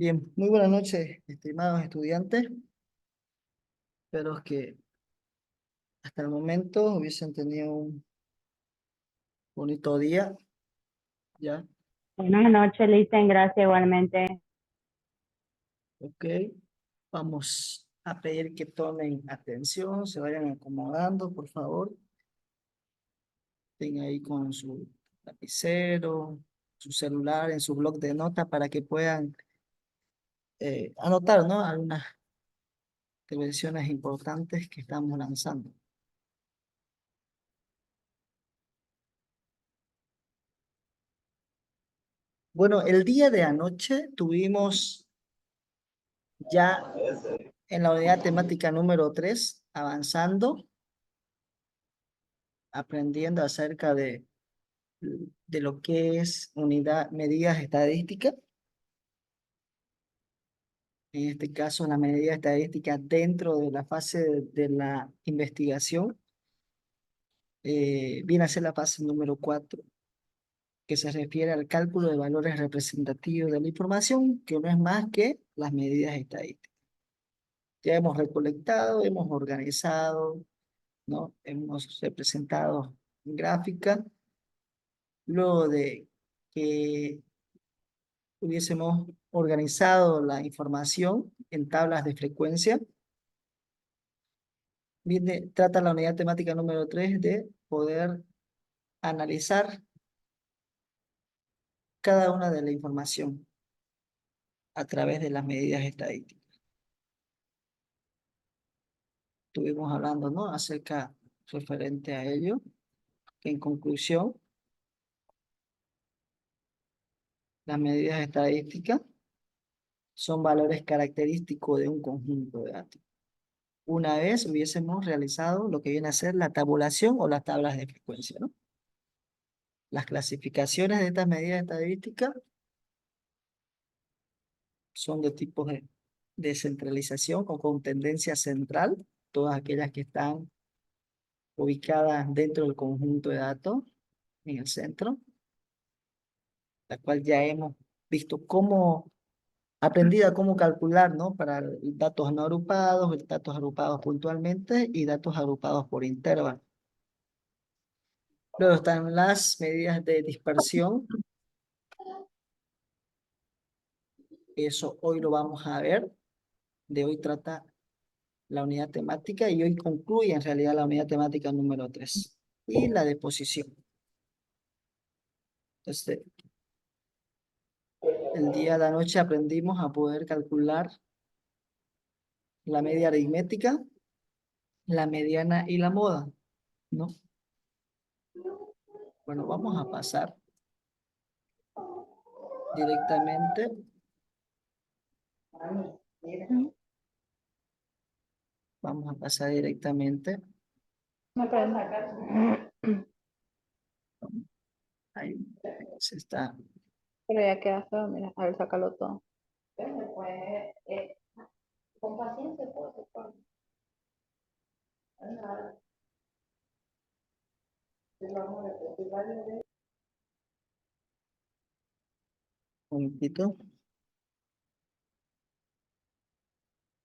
Bien, muy buenas noches, estimados estudiantes. Espero que hasta el momento hubiesen tenido un bonito día, ¿ya? Buenas noches, Listen, gracias igualmente. Ok, vamos a pedir que tomen atención, se vayan acomodando, por favor. Estén ahí con su lapicero, su celular, en su bloc de notas para que puedan anotar, ¿no? Algunas intervenciones importantes que estamos lanzando. Bueno, el día de anoche tuvimos ya en la unidad temática número 3 avanzando, aprendiendo acerca de lo que es medidas estadísticas. En este caso, la medida estadística dentro de la fase de la investigación viene a ser la fase número 4, que se refiere al cálculo de valores representativos de la información, que no es más que las medidas estadísticas. Ya hemos recolectado, hemos organizado, ¿no? Hemos representado en gráfica. Luego de que hubiésemos organizado la información en tablas de frecuencia, trata la unidad temática número 3 de poder analizar cada una de la información a través de las medidas estadísticas. Estuvimos hablando, ¿no? Acerca referente a ello, que en conclusión, las medidas estadísticas son valores característicos de un conjunto de datos. Una vez hubiésemos realizado lo que viene a ser la tabulación o las tablas de frecuencia, ¿no? Las clasificaciones de estas medidas estadísticas son de tipos de descentralización o con tendencia central, todas aquellas que están ubicadas dentro del conjunto de datos en el centro, la cual ya hemos visto cómo, aprendido a cómo calcular, ¿no? Para datos no agrupados, datos agrupados puntualmente y datos agrupados por intervalo. Luego están las medidas de dispersión. Eso hoy lo vamos a ver. De hoy trata la unidad temática y hoy concluye en realidad la unidad temática número 3 y la de posición. Entonces, el día de la noche aprendimos a poder calcular la media aritmética, la mediana y la moda, ¿no? Bueno, vamos a pasar directamente. Vamos a pasar directamente. Me pueden sacar. Ahí se está. Pero ya queda feo, mira, a ver, sácalo todo. Con paciencia, por Un momentito.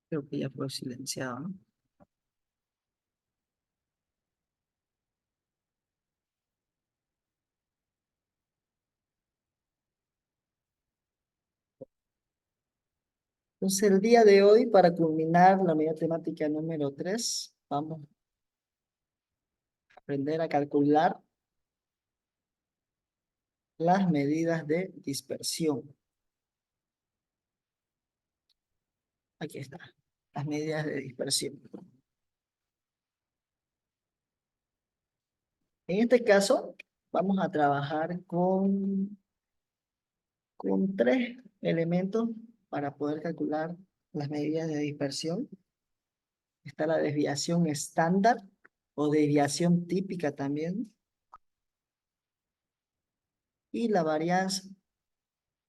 Creo que ya fue silenciado, ¿no? Entonces, el día de hoy, para culminar la unidad temática número 3, vamos a aprender a calcular las medidas de dispersión. Aquí está, las medidas de dispersión. En este caso, vamos a trabajar con tres elementos para poder calcular las medidas de dispersión. Está la desviación estándar o desviación típica también. Y la varianza.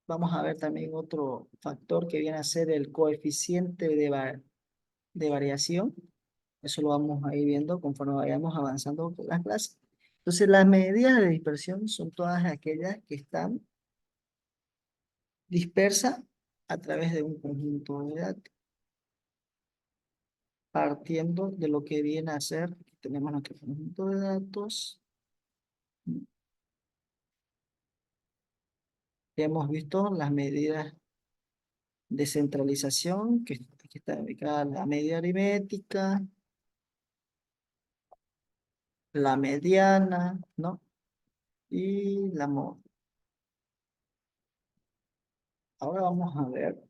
Vamos a ver también otro factor que viene a ser el coeficiente de variación. Eso lo vamos a ir viendo conforme vayamos avanzando con las clases. Entonces, las medidas de dispersión son todas aquellas que están dispersas a través de un conjunto de datos, partiendo de lo que viene a ser, tenemos nuestro conjunto de datos. Hemos visto las medidas de centralización, que aquí está ubicada la media aritmética, la mediana, ¿no? Y la moda. Ahora vamos a ver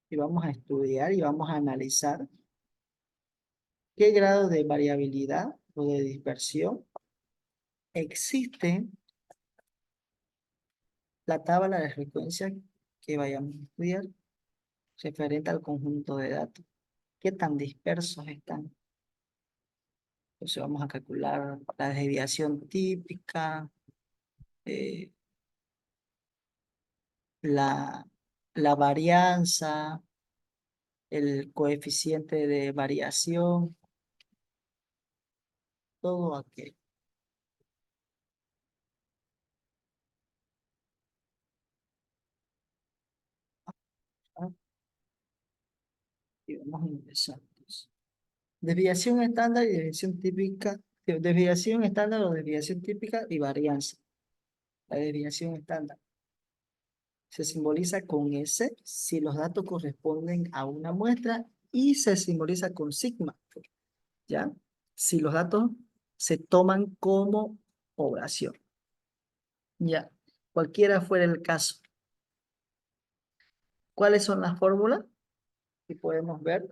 y vamos a estudiar y vamos a analizar qué grado de variabilidad o de dispersión existe la tabla de frecuencia que vayamos a estudiar referente al conjunto de datos. ¿Qué tan dispersos están? Entonces vamos a calcular la desviación típica, eh, la, la varianza, el coeficiente de variación, todo aquello. ¿Ah? Y vamos a empezar, pues. Desviación estándar y desviación típica, desviación estándar o desviación típica y varianza. La desviación estándar se simboliza con S si los datos corresponden a una muestra y se simboliza con sigma, ¿ya? Si los datos se toman como población, ¿ya? Cualquiera fuera el caso. ¿Cuáles son las fórmulas? Y podemos ver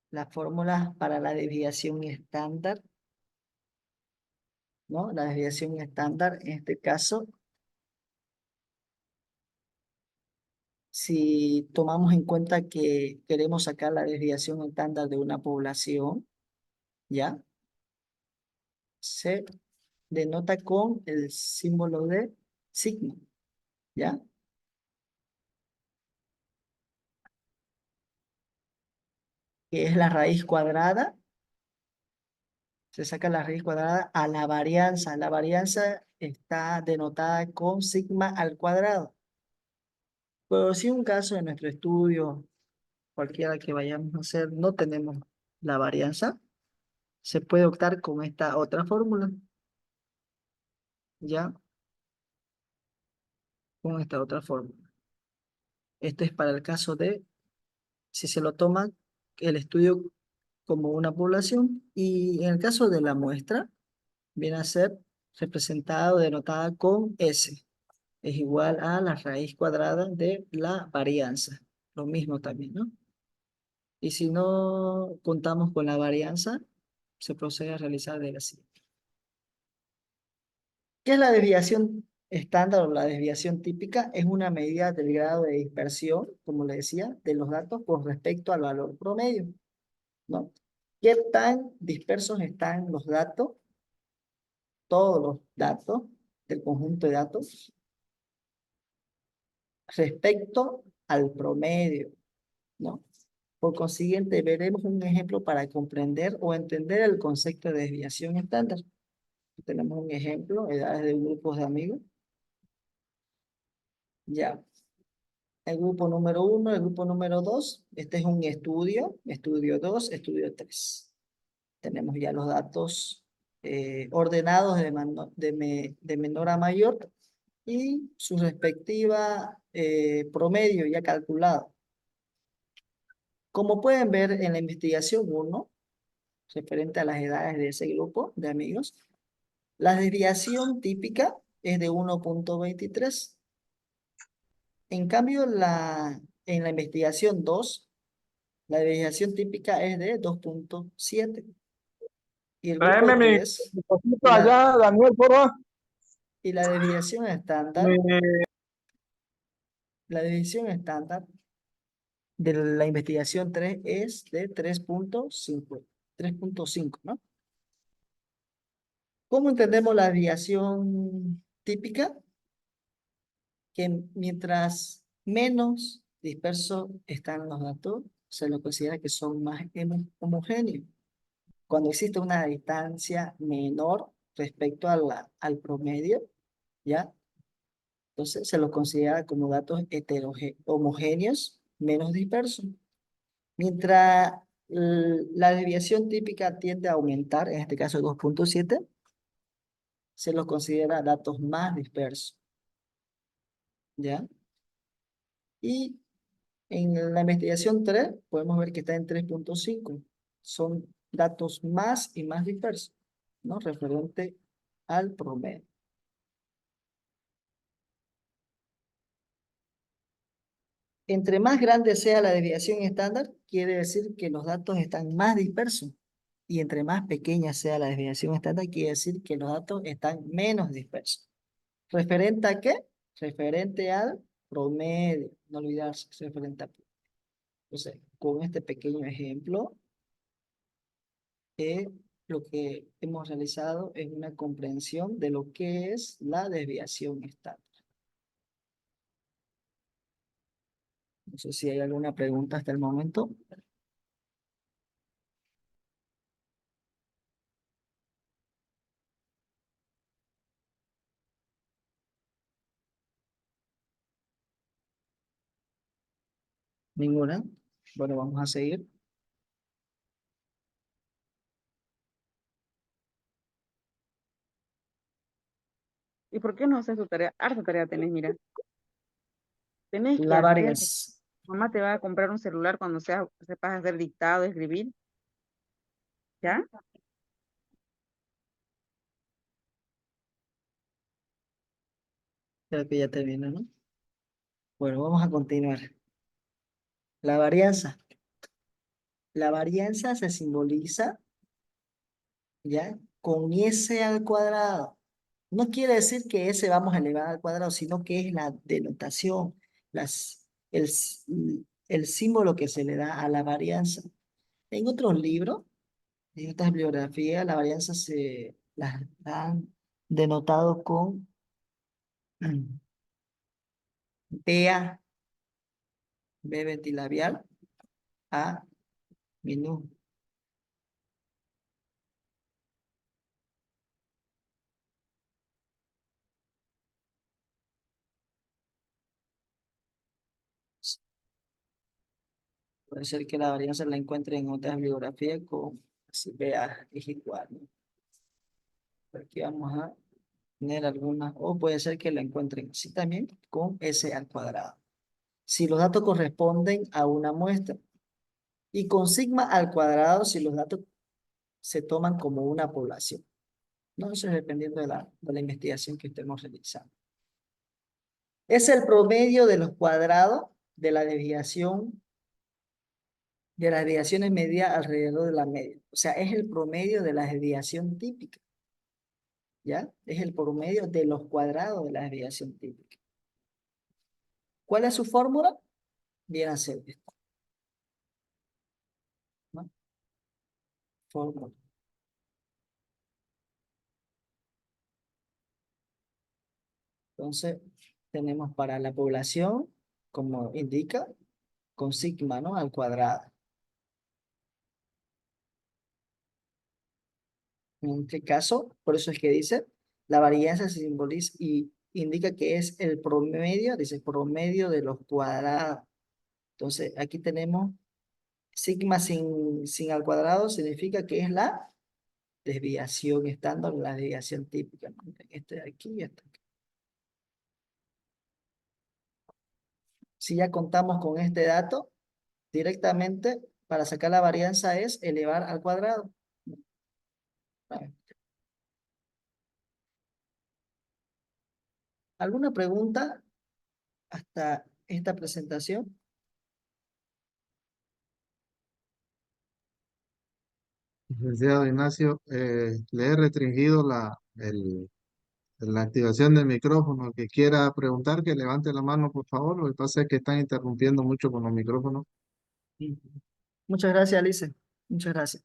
las fórmulas para la desviación estándar, ¿no? La desviación estándar, en este caso, si tomamos en cuenta que queremos sacar la desviación estándar de una población, ¿ya? Se denota con el símbolo de sigma, ¿ya? Que es la raíz cuadrada. Se saca la raíz cuadrada a la varianza. La varianza está denotada con sigma al cuadrado. Pero si un caso de nuestro estudio, cualquiera que vayamos a hacer, no tenemos la varianza, se puede optar con esta otra fórmula, ¿ya? Con esta otra fórmula. Esto es para el caso de si se lo toma el estudio como una población y en el caso de la muestra viene a ser representada o denotada con S. Es igual a la raíz cuadrada de la varianza. Lo mismo también, ¿no? Y si no contamos con la varianza, se procede a realizar de la siguiente. ¿Qué es la desviación estándar o la desviación típica? Es una medida del grado de dispersión, como le decía, de los datos con respecto al valor promedio, ¿no? ¿Qué tan dispersos están los datos, todos los datos del conjunto de datos, respecto al promedio, ¿no? Por consiguiente, veremos un ejemplo para comprender o entender el concepto de desviación estándar. Tenemos un ejemplo, edades de grupos de amigos. Ya, el grupo número 1, el grupo número 2. Este es un estudio, estudio 2, estudio 3. Tenemos ya los datos ordenados de menor a mayor y su respectiva promedio ya calculado. Como pueden ver en la investigación 1, referente a las edades de ese grupo de amigos, la desviación típica es de 1,23. En cambio, en la investigación 2, la desviación típica es de 2,7. Y el Tráeme grupo mi 3 cosito y la, allá, Daniel, por favor. y la desviación estándar, Mi- la desviación estándar de la investigación 3 es de 3,5, 3,5, ¿no? ¿Cómo entendemos la desviación típica? Que mientras menos dispersos están los datos, se lo considera que son más homogéneos. Cuando existe una distancia menor respecto a al promedio, ¿ya? Entonces se los considera como datos homogéneos menos dispersos. Mientras la desviación típica tiende a aumentar, en este caso 2,7, se los considera datos más dispersos, ¿ya? Y en la investigación 3 podemos ver que está en 3,5. Son datos más y más dispersos, ¿no? Referente al promedio. Entre más grande sea la desviación estándar, quiere decir que los datos están más dispersos. Y entre más pequeña sea la desviación estándar, quiere decir que los datos están menos dispersos. ¿Referente a qué? Referente al promedio. No olvidarse, referente a... Entonces, con este pequeño ejemplo, lo que hemos realizado es una comprensión de lo que es la desviación estándar. No sé si hay alguna pregunta hasta el momento. ¿Ninguna? Bueno, vamos a seguir. ¿Y por qué no haces tu tarea? Harta tarea tenés, mira. Tenés que La hacer. varianza. Mamá te va a comprar un celular cuando sepas hacer dictado, escribir. ¿Ya? Creo que ya terminó, ¿no? Bueno, vamos a continuar. La varianza. La varianza se simboliza, ¿ya? Con S al cuadrado. No quiere decir que S vamos a elevar al cuadrado, sino que es la denotación, el símbolo que se le da a la varianza. En otros libros, en otras bibliografías, la varianza se las han denotado con BA, B ventilabial, A minúscula. Puede ser que la varianza la encuentre en otras bibliografías con así BA es igual, ¿no? Aquí vamos a tener algunas, o puede ser que la encuentren así también con S al cuadrado. Si los datos corresponden a una muestra. Y con sigma al cuadrado si los datos se toman como una población. No, eso es dependiendo de la investigación que estemos realizando. Es el promedio de los cuadrados de la desviación, de las desviaciones medias alrededor de la media. O sea, es el promedio de la desviación típica. ¿Ya? Es el promedio de los cuadrados de la desviación típica. ¿Cuál es su fórmula? Viene a ser esta, ¿no? Fórmula. Entonces, tenemos para la población, como indica, con sigma, ¿no? Al cuadrado. En este caso, por eso es que dice, la varianza se simboliza y indica que es el promedio, dice promedio de los cuadrados. Entonces, aquí tenemos sigma sin al cuadrado, significa que es la desviación estándar, la desviación típica, ¿no? Este de aquí y este. Si ya contamos con este dato, directamente para sacar la varianza es elevar al cuadrado. Vale. ¿Alguna pregunta hasta esta presentación? Licenciado Ignacio, le he restringido la activación del micrófono. El que quiera preguntar, que levante la mano, por favor. Lo que pasa es que están interrumpiendo mucho con los micrófonos. Sí. Muchas gracias, Alice. Muchas gracias.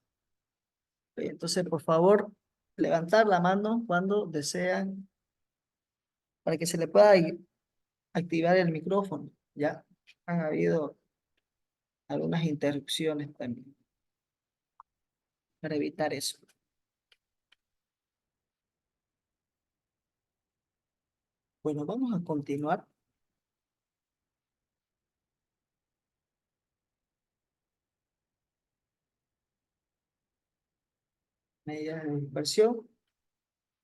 Entonces, por favor, levantar la mano cuando desean para que se le pueda activar el micrófono. Ya han habido algunas interrupciones también para evitar eso. Bueno, vamos a continuar. Medidas de dispersión.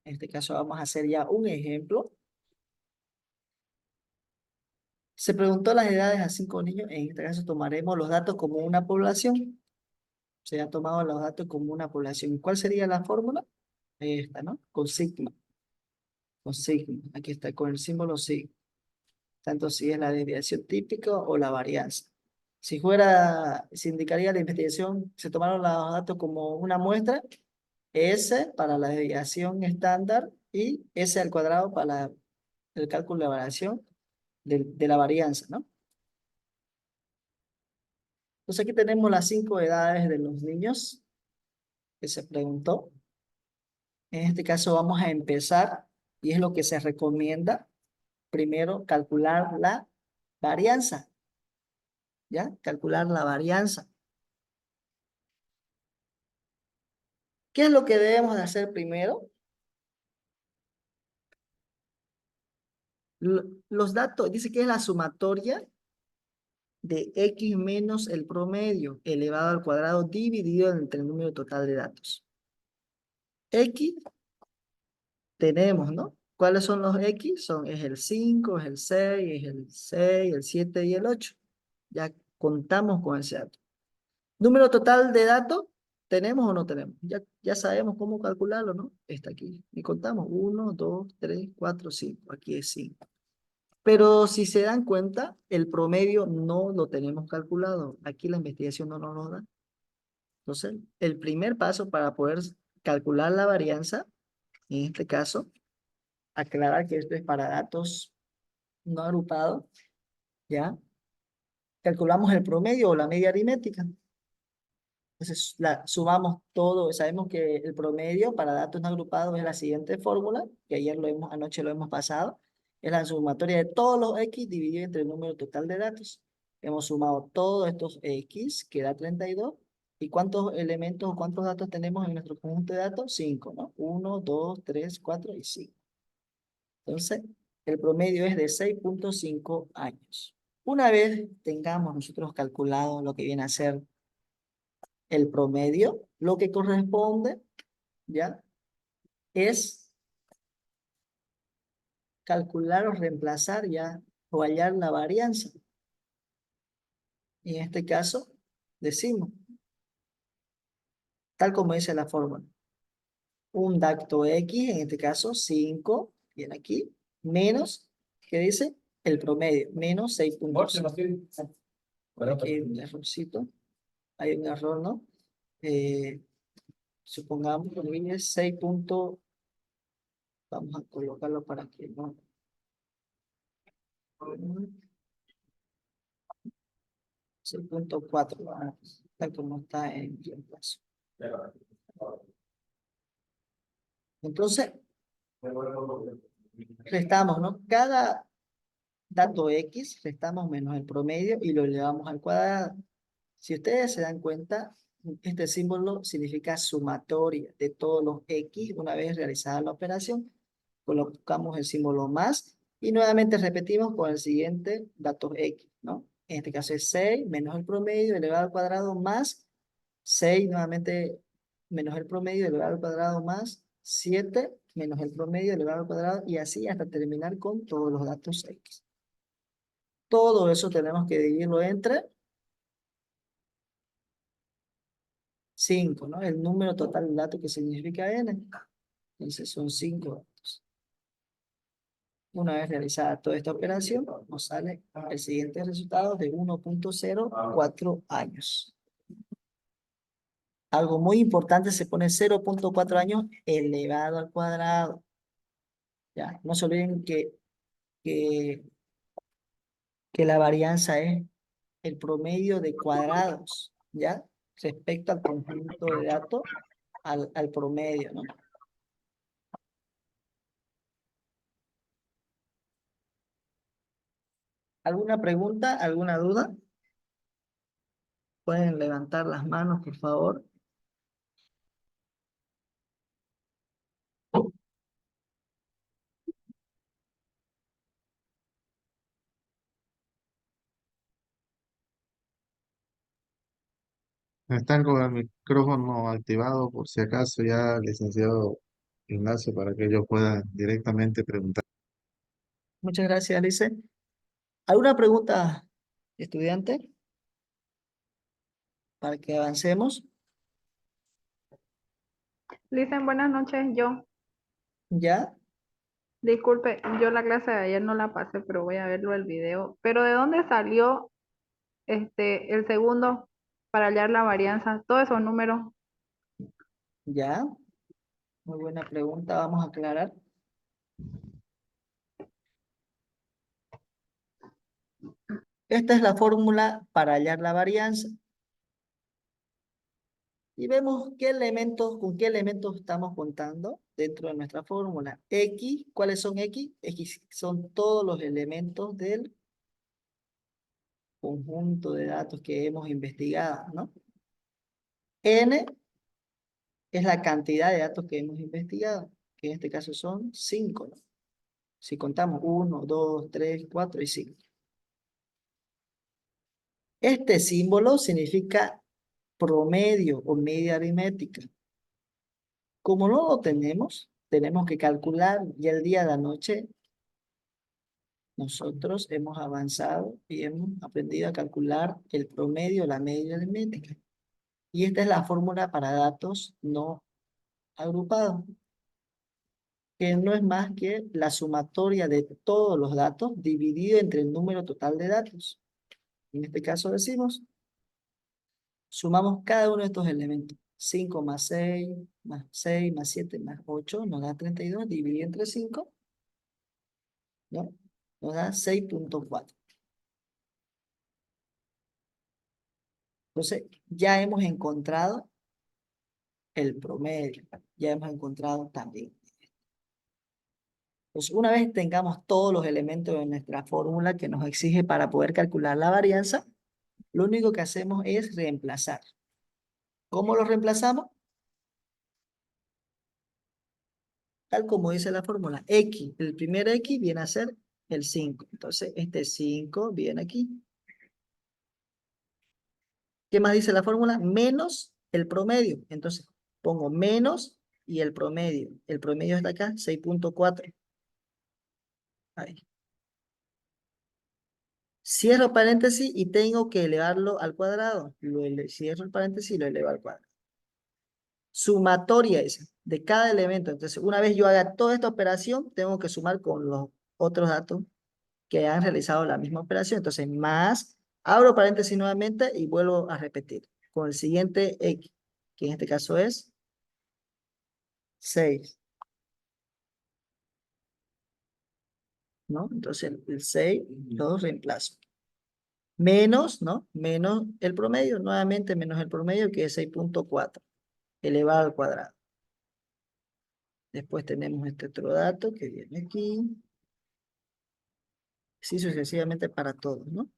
En este caso vamos a hacer ya un ejemplo. Se preguntó las edades a 5 niños. En este caso tomaremos los datos como una población. Se han tomado los datos como una población. ¿Cuál sería la fórmula? Esta, ¿no? Con sigma. Con sigma. Aquí está, con el símbolo sigma. Tanto si es la desviación típica o la varianza. Si fuera, se indicaría la investigación, se tomaron los datos como una muestra, S para la desviación estándar y S al cuadrado para el cálculo de la variación de la varianza, ¿no? Entonces aquí tenemos las 5 edades de los niños que se preguntó. En este caso vamos a empezar, y es lo que se recomienda, primero calcular la varianza, ¿ya? Calcular la varianza. ¿Qué es lo que debemos de hacer primero? Los datos, dice que es la sumatoria de x menos el promedio elevado al cuadrado dividido entre el número total de datos. X tenemos, ¿no? ¿Cuáles son los X? Es el 5, es el 6, es el 6, el 7 y el 8. Ya contamos con ese dato. Número total de datos, ¿tenemos o no tenemos? Ya sabemos cómo calcularlo, ¿no? Está aquí. Y contamos. 1, 2, 3, 4, 5. Aquí es 5. Pero si se dan cuenta, el promedio no lo tenemos calculado. Aquí la investigación no nos lo da. Entonces, el primer paso para poder calcular la varianza, en este caso, aclarar que esto es para datos no agrupados, ¿ya? Calculamos el promedio o la media aritmética. Entonces, sumamos todo. Sabemos que el promedio para datos no agrupados es la siguiente fórmula, que anoche lo hemos pasado. Es la sumatoria de todos los X dividido entre el número total de datos. Hemos sumado todos estos X, que da 32. ¿Y cuántos elementos o cuántos datos tenemos en nuestro conjunto de datos? 5, ¿no? 1, 2, 3, 4 y 5. Entonces, el promedio es de 6.5 años. Una vez tengamos nosotros calculado lo que viene a ser el promedio, lo que corresponde, ¿ya? Es calcular o reemplazar ya o hallar la varianza. Y en este caso, decimos, tal como dice la fórmula, un dato X, en este caso 5, viene aquí, menos, ¿qué dice? El promedio, menos 6.5. Aquí hay un errorcito, hay un error, ¿no? Supongamos que viene 6. Vamos a colocarlo para que no. 6.4, tal como está en reemplazo. Entonces, restamos, ¿no? Cada dato X, restamos menos el promedio y lo elevamos al cuadrado. Si ustedes se dan cuenta, este símbolo significa sumatoria de todos los X. Una vez realizada la operación, colocamos el símbolo más y nuevamente repetimos con el siguiente dato X, ¿no? En este caso es 6 menos el promedio elevado al cuadrado más 6 nuevamente menos el promedio elevado al cuadrado más 7 menos el promedio elevado al cuadrado y así hasta terminar con todos los datos X. Todo eso tenemos que dividirlo entre 5, ¿no? El número total de datos que significa n. Entonces son 5 datos. Una vez realizada toda esta operación, nos sale el siguiente resultado de 1.04 años. Algo muy importante, se pone 0.4 años elevado al cuadrado. ¿Ya? No se olviden que, que la varianza es el promedio de cuadrados, ¿ya? Respecto al conjunto de datos, al promedio, ¿no? ¿Alguna pregunta? ¿Alguna duda? Pueden levantar las manos, por favor. Están con el micrófono activado por si acaso ya, licenciado Ignacio, para que ellos puedan directamente preguntar. Muchas gracias, Alice. ¿Alguna pregunta, estudiante? Para que avancemos. Dicen buenas noches, yo. ¿Ya? Disculpe, yo la clase de ayer no la pasé, pero voy a verlo el video. Pero ¿de dónde salió el segundo para hallar la varianza? Todos esos números. ¿Ya? Muy buena pregunta. Vamos a aclarar. Esta es la fórmula para hallar la varianza. Y vemos qué elementos, con qué elementos estamos contando dentro de nuestra fórmula. X, ¿cuáles son X? X son todos los elementos del conjunto de datos que hemos investigado, ¿no? N es la cantidad de datos que hemos investigado, que en este caso son 5, ¿no? Si contamos 1, 2, 3, 4 y 5. Este símbolo significa promedio o media aritmética. Como no lo tenemos, tenemos que calcular y el día de la noche nosotros hemos avanzado y hemos aprendido a calcular el promedio, la media aritmética. Y esta es la fórmula para datos no agrupados, que no es más que la sumatoria de todos los datos dividido entre el número total de datos. En este caso decimos, sumamos cada uno de estos elementos. 5 más 6, más 6, más 7, más 8, nos da 32, dividido entre 5, ¿no? Nos da 6.4. Entonces, ya hemos encontrado el promedio, ya hemos encontrado también. Entonces, una vez tengamos todos los elementos de nuestra fórmula que nos exige para poder calcular la varianza, lo único que hacemos es reemplazar. ¿Cómo lo reemplazamos? Tal como dice la fórmula, X, el primer X viene a ser el 5. Entonces, este 5 viene aquí. ¿Qué más dice la fórmula? Menos el promedio. Entonces, pongo menos y el promedio. El promedio está acá, 6.4. Ahí. Cierro paréntesis y tengo que elevarlo al cuadrado. Cierro el paréntesis y lo elevo al cuadrado. Sumatoria esa, de cada elemento. Entonces, una vez yo haga toda esta operación, tengo que sumar con los otros datos que han realizado la misma operación. Entonces, más, abro paréntesis nuevamente y vuelvo a repetir con el siguiente X, que en este caso es 6, ¿no? Entonces, el 6 lo reemplazo. Menos, ¿no? Menos el promedio, nuevamente menos el promedio, que es 6.4, elevado al cuadrado. Después tenemos este otro dato que viene aquí. Sí, sucesivamente para todos, ¿no?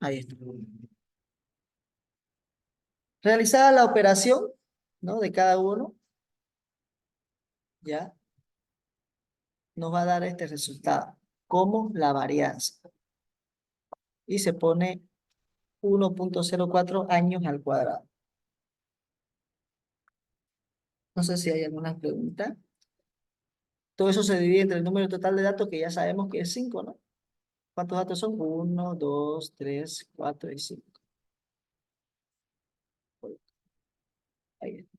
Ahí está. Realizada la operación, ¿no? De cada uno, ya nos va a dar este resultado, como la varianza. Y se pone 1.04 años al cuadrado. No sé si hay alguna pregunta. Todo eso se divide entre el número total de datos que ya sabemos que es 5, ¿no? ¿Cuántos datos son? 1, 2, 3, 4 y 5. Ahí está.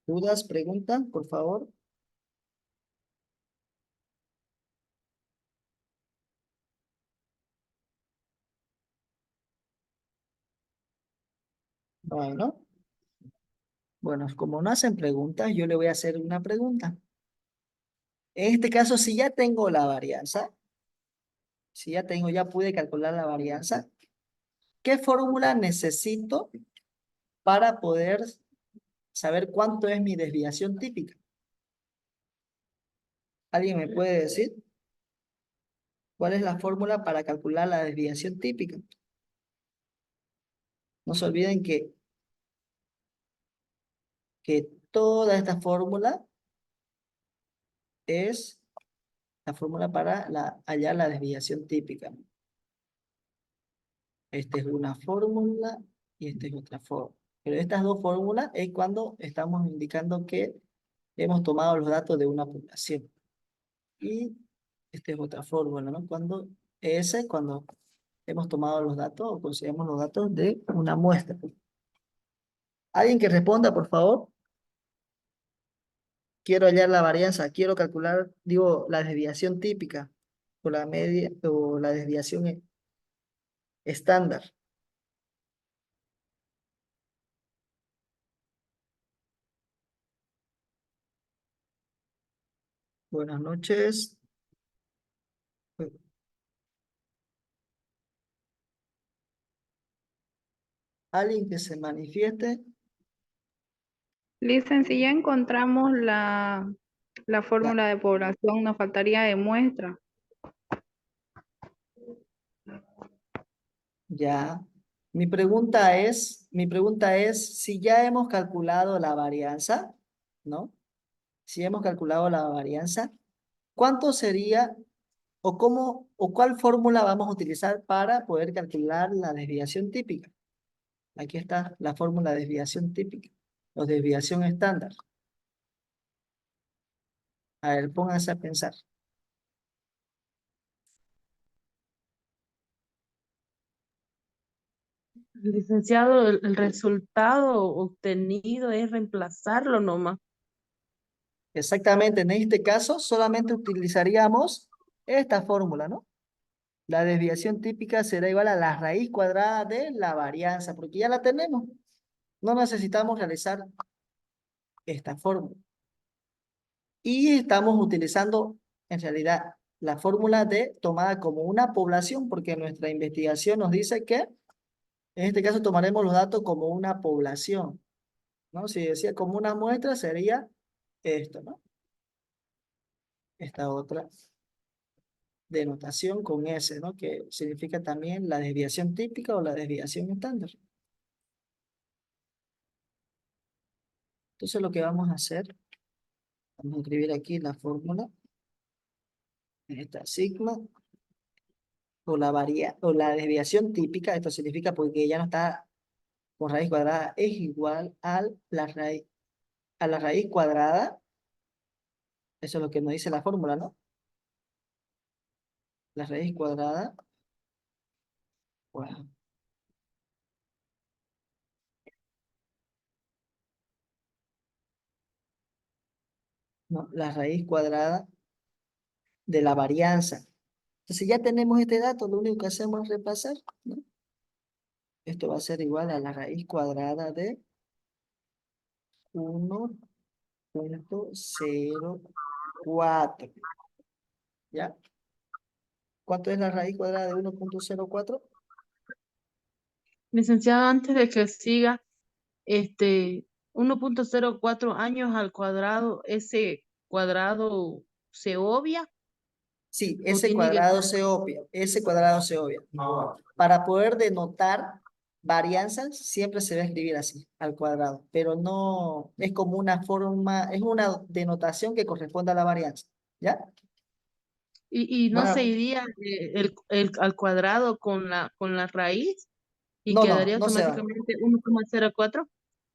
¿Dudas, preguntas, por favor? Bueno, bueno, como no hacen preguntas, yo le voy a hacer una pregunta. En este caso, si ya tengo la varianza, si ya tengo, ya pude calcular la varianza, ¿qué fórmula necesito para poder saber cuánto es mi desviación típica? ¿Alguien me puede decir cuál es la fórmula para calcular la desviación típica? No se olviden que toda esta fórmula es la fórmula para hallar la desviación típica. Esta es una fórmula y esta es otra fórmula. Pero estas dos fórmulas es cuando estamos indicando que hemos tomado los datos de una población. Y esta es otra fórmula, ¿no? Cuando hemos tomado los datos o consideramos los datos de una muestra. ¿Alguien que responda, por favor? Quiero hallar la varianza, quiero calcular, digo, la desviación típica o la media o la desviación estándar. Buenas noches. Alguien que se manifieste. Listen, si ya encontramos la Ya, fórmula de población, nos faltaría de muestra. ya. Mi pregunta es si ya hemos calculado la varianza, ¿no? Si hemos calculado la varianza, ¿cuánto sería o cómo o cuál fórmula vamos a utilizar para poder calcular la desviación típica? Aquí está la fórmula de desviación típica o desviación estándar. A ver, pónganse a pensar. Licenciado, el resultado obtenido es reemplazarlo nomás. Exactamente, en este caso solamente utilizaríamos esta fórmula, ¿no? La desviación típica será igual a la raíz cuadrada de la varianza, porque ya la tenemos. No necesitamos realizar esta fórmula. Y estamos utilizando, en realidad, la fórmula de tomada como una población, porque nuestra investigación nos dice que, en este caso, tomaremos los datos como una población, ¿no? Si decía como una muestra, sería esto, ¿no? Esta otra denotación con S, ¿no? Que significa también la desviación típica o la desviación estándar. Entonces, lo que vamos a hacer, vamos a escribir aquí la fórmula, esta sigma, o la desviación típica, esto significa porque ya no está con raíz cuadrada, es igual a la raíz cuadrada, eso es lo que nos dice la fórmula, ¿no? La raíz cuadrada, bueno, no, la raíz cuadrada de la varianza. Entonces ya tenemos este dato, lo único que hacemos es repasar, ¿no? Esto va a ser igual a la raíz cuadrada de 1,04. ¿Ya? ¿Cuánto es la raíz cuadrada de 1,04? Licenciado, antes de que siga, este, 1.04 años al cuadrado, ¿ese cuadrado se obvia Sí, o ese tiene que cuadrado estar? se obvia, ese cuadrado se obvia. Para poder denotar varianzas, siempre se va a escribir así, al cuadrado, pero no es como una forma, es una denotación que corresponde a la varianza, ¿ya? Y no se Bueno, iría al cuadrado con la raíz y no, no, quedaría no se va. automáticamente 1.04.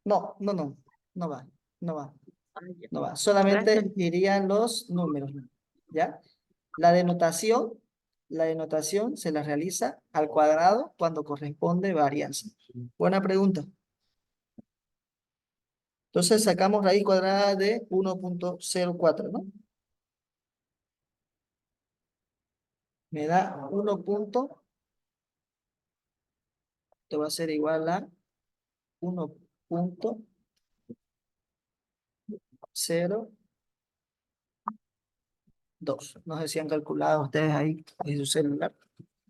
No, no, no, no va, no va, Ah, ya. no va. Gracias. Solamente irían los números, ¿ya? La denotación, la denotación se la realiza al cuadrado cuando corresponde varianza. Buena pregunta. Entonces sacamos raíz cuadrada de 1,04, ¿no? Me da 1 esto va a ser igual a 1,02. No sé si han calculado ustedes ahí en su celular,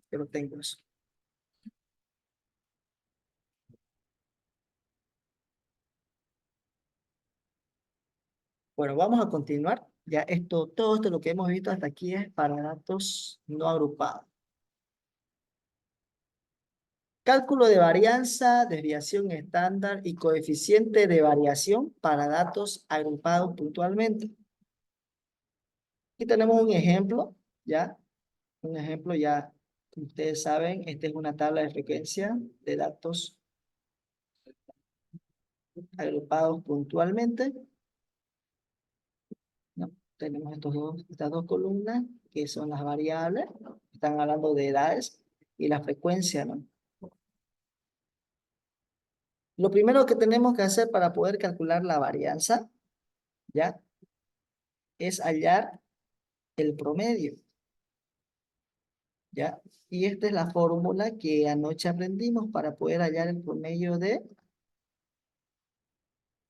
pero tengo eso. Bueno, vamos a continuar. Ya esto, todo esto lo que hemos visto hasta aquí es para datos no agrupados. Cálculo de varianza, desviación estándar y coeficiente de variación para datos agrupados puntualmente. Aquí tenemos un ejemplo, ¿ya? Un ejemplo ya Como ustedes saben, esta es una tabla de frecuencia de datos agrupados puntualmente, ¿no? Tenemos estas dos columnas que son las variables, están hablando de edades y la frecuencia, ¿no? Lo primero que tenemos que hacer para poder calcular la varianza, ¿ya? Es hallar el promedio, ¿ya? Y esta es la fórmula que anoche aprendimos para poder hallar el promedio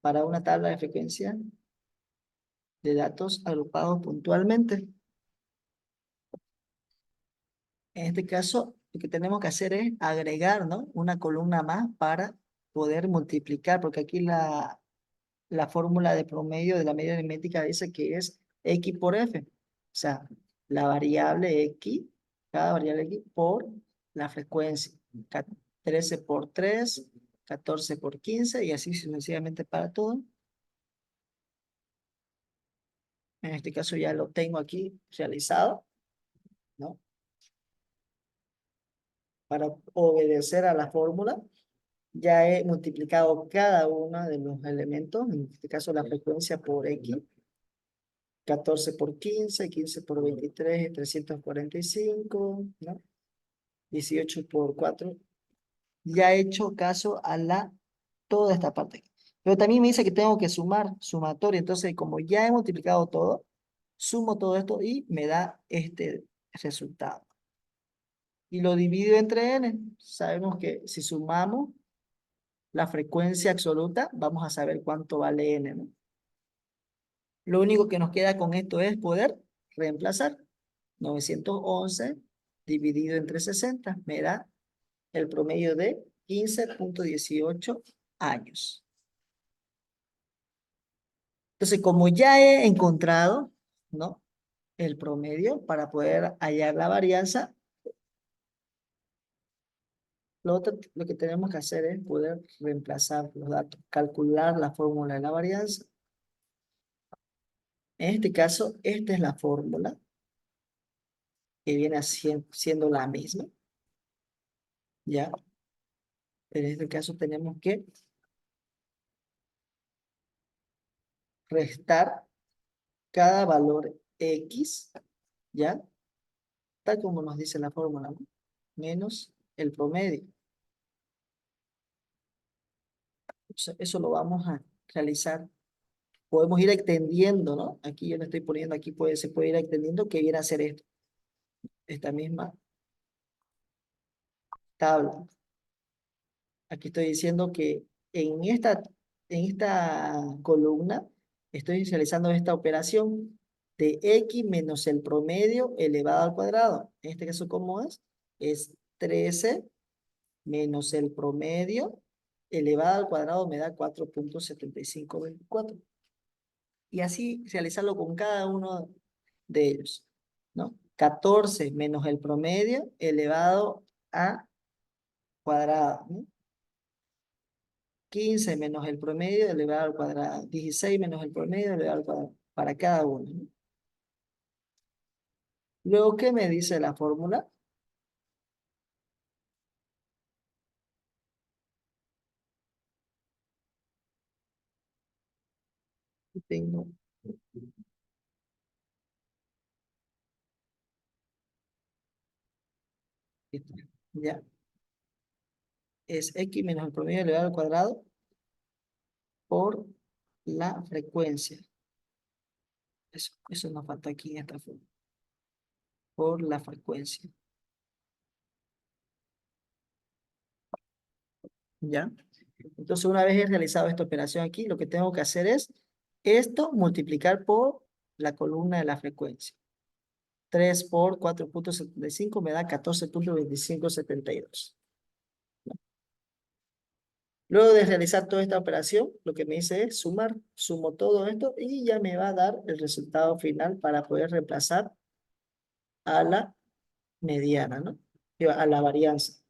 para una tabla de frecuencia de datos agrupados puntualmente. En este caso, lo que tenemos que hacer es agregar, ¿no? Una columna más para poder multiplicar, porque aquí la fórmula de promedio de la media aritmética dice que es X por F. O sea, la variable X, cada variable X por la frecuencia. 13 por 3, 14 por 15 y así sucesivamente para todo. En este caso ya lo tengo aquí realizado, ¿no? Para obedecer a la fórmula, ya he multiplicado cada uno de los elementos, en este caso la frecuencia por X, 14 por 15, 15 por 23, 345, ¿no? 18 por 4. Ya he hecho caso a toda esta parte aquí. Pero también me dice que tengo que sumar, sumatorio. Entonces, como ya he multiplicado todo, sumo todo esto y me da este resultado. Y lo divido entre n. Sabemos que si sumamos la frecuencia absoluta, vamos a saber cuánto vale n, ¿no? Lo único que nos queda con esto es poder reemplazar. 911 dividido entre 60 me da el promedio de 15.18 años. Entonces, como ya he encontrado, ¿no?, el promedio para poder hallar la varianza, lo que tenemos que hacer es poder reemplazar los datos, calcular la fórmula de la varianza. En este caso, esta es la fórmula que viene siendo la misma, ¿ya? En este caso tenemos que restar cada valor X, ¿ya? Tal como nos dice la fórmula, ¿no?, menos el promedio. Eso lo vamos a realizar. Podemos ir extendiendo, ¿no? Aquí yo le estoy poniendo, aquí se puede ir extendiendo, que viene a ser esto. Esta misma tabla. Aquí estoy diciendo que en esta columna estoy realizando esta operación de X menos el promedio elevado al cuadrado. En este caso, ¿cómo es? Es 13 menos el promedio elevado al cuadrado me da 4.7524. Y así realizarlo con cada uno de ellos, ¿no? 14 menos el promedio elevado a cuadrado, ¿no? 15 menos el promedio elevado al cuadrado. 16 menos el promedio elevado al cuadrado. Para cada uno, ¿no? Luego, ¿qué me dice la fórmula? Tengo esto, ¿ya? Es X menos el promedio elevado al cuadrado por la frecuencia. Eso nos falta aquí en esta forma. Por la frecuencia. ¿Ya? Entonces, una vez he realizado esta operación aquí, lo que tengo que hacer es esto multiplicar por la columna de la frecuencia. 3 por 4.75 me da 14.2572. Luego de realizar toda esta operación, lo que me dice es sumar. Sumo todo esto y ya me va a dar el resultado final para poder reemplazar a la mediana, ¿no? A la varianza.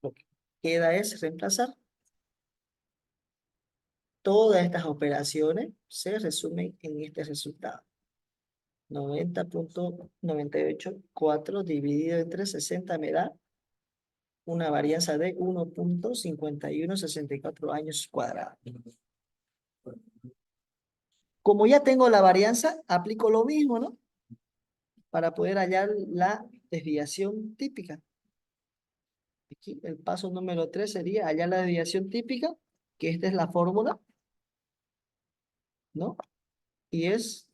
Lo que queda es reemplazar. Todas estas operaciones se resumen en este resultado. 90.984 dividido entre 60 me da una varianza de 1.5164 años cuadrados. Como ya tengo la varianza, aplico lo mismo, ¿no? Para poder hallar la desviación típica. Aquí el paso número 3 sería hallar la desviación típica, que esta es la fórmula, ¿no? Y es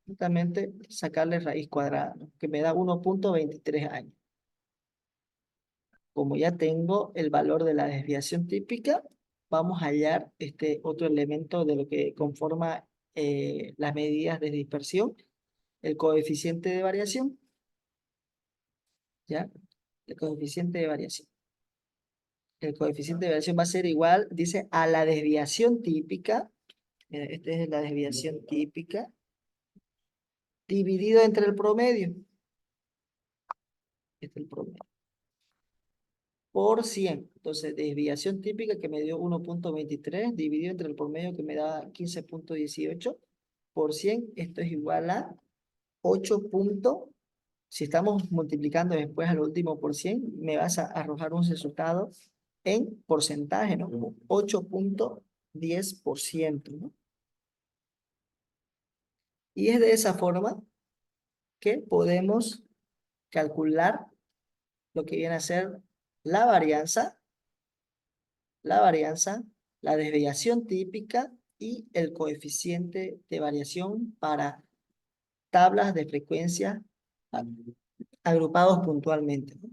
justamente sacarle raíz cuadrada, ¿no? Que me da 1.23 años. Como ya tengo el valor de la desviación típica, vamos a hallar este otro elemento de lo que conforma las medidas de dispersión, el coeficiente de variación, ¿ya? El coeficiente de variación. El coeficiente de variación va a ser igual, dice, a la desviación típica. Mira, esta es la desviación típica, dividido entre el promedio. Este es el promedio. Por 100. Entonces, desviación típica que me dio 1.23, dividido entre el promedio que me da 15.18, por 100, esto es igual a 8. Si estamos multiplicando después al último por 100, me vas a arrojar un resultado en porcentaje, ¿no? 8.10%, ¿no? Y es de esa forma que podemos calcular lo que viene a ser la varianza, la desviación típica y el coeficiente de variación para tablas de frecuencia agrupados puntualmente, ¿no?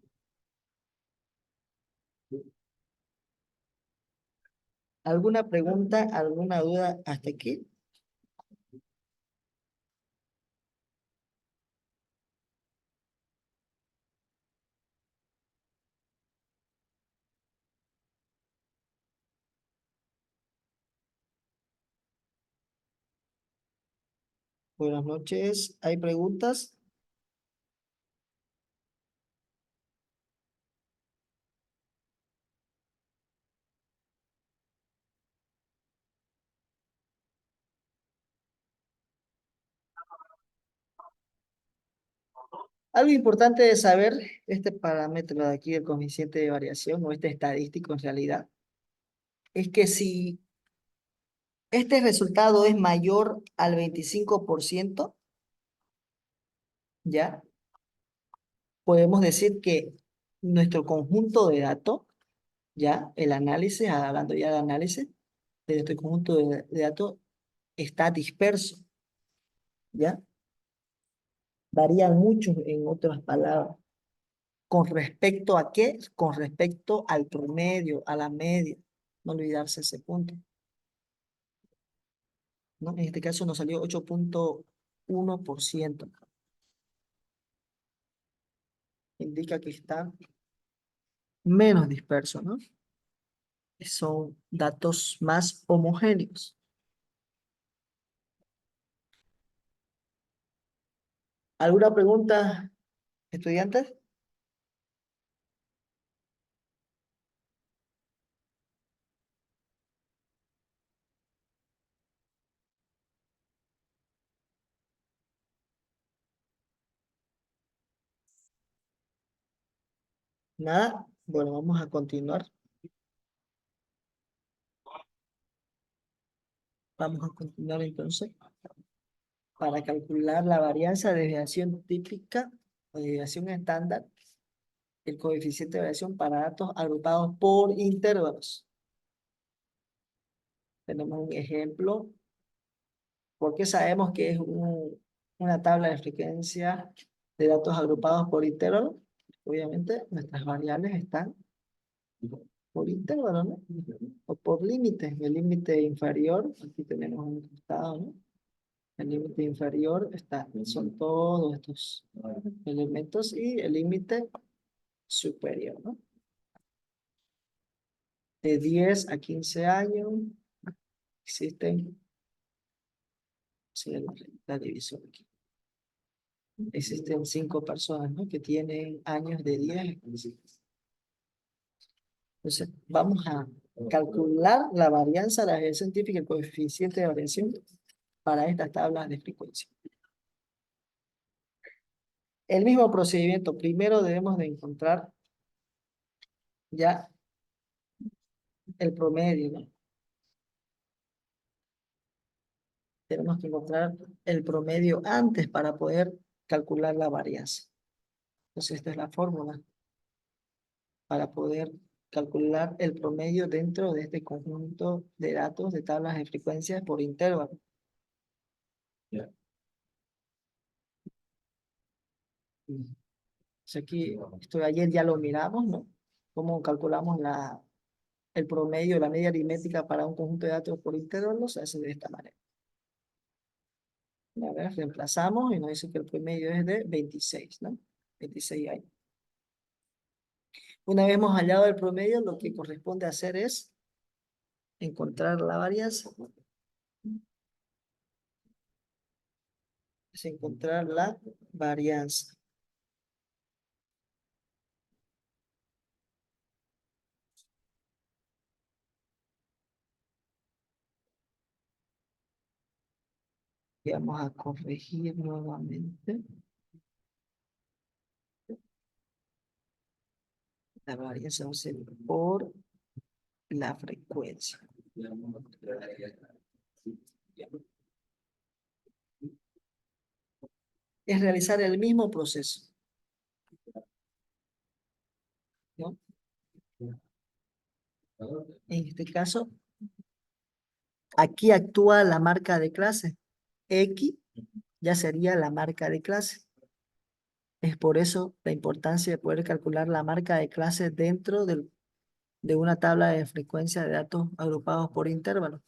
¿Alguna pregunta, alguna duda hasta aquí? Buenas noches. ¿Hay preguntas? Algo importante de saber, este parámetro de aquí, el coeficiente de variación, o este estadístico en realidad, es que si este resultado es mayor al 25%, ¿ya? Podemos decir que nuestro conjunto de datos, ¿ya? El análisis, hablando ya de análisis, de nuestro conjunto de datos está disperso, ¿ya? Varían mucho, en otras palabras. ¿Con respecto a qué? Con respecto al promedio, a la media. No olvidarse ese punto, ¿no? En este caso nos salió 8.1%. Indica que está menos disperso, ¿no? Son datos más homogéneos. ¿Alguna pregunta, estudiantes? Nada. Bueno, vamos a continuar. Vamos a continuar entonces. Para calcular la varianza de desviación típica o desviación estándar, el coeficiente de variación para datos agrupados por intervalos. Tenemos un ejemplo. ¿Por qué sabemos que es una tabla de frecuencia de datos agrupados por intervalos? Obviamente nuestras variables están por intervalo, ¿no? O por límite. El límite inferior, aquí tenemos un costado, ¿no? El límite inferior son todos estos elementos y el límite superior, ¿no? De 10 a 15 años existen, sí, la división aquí. Existen 5 personas, ¿no? Que tienen años de 10 a 15. Entonces, vamos a calcular la varianza, la desviación típica, el coeficiente de variación para estas tablas de frecuencia. El mismo procedimiento. Primero debemos de encontrar ya el promedio, ¿no? Tenemos que encontrar el promedio antes para poder calcular la varianza. Entonces, esta es la fórmula para poder calcular el promedio dentro de este conjunto de datos de tablas de frecuencias por intervalo. Entonces aquí, esto de ayer ya lo miramos, ¿no? Cómo calculamos el promedio, la media aritmética para un conjunto de datos por intervalos, se hace de esta manera. A ver, reemplazamos y nos dice que el promedio es de 26, ¿no? 26 años. Una vez hemos hallado el promedio, lo que corresponde hacer es encontrar la varianza. Es encontrar la varianza. Y vamos a corregir nuevamente. La varianza va a ser por la frecuencia. Es realizar el mismo proceso, ¿no? En este caso, aquí actúa la marca de clase. X ya sería la marca de clase. Es por eso la importancia de poder calcular la marca de clase dentro de una tabla de frecuencia de datos agrupados por intervalos.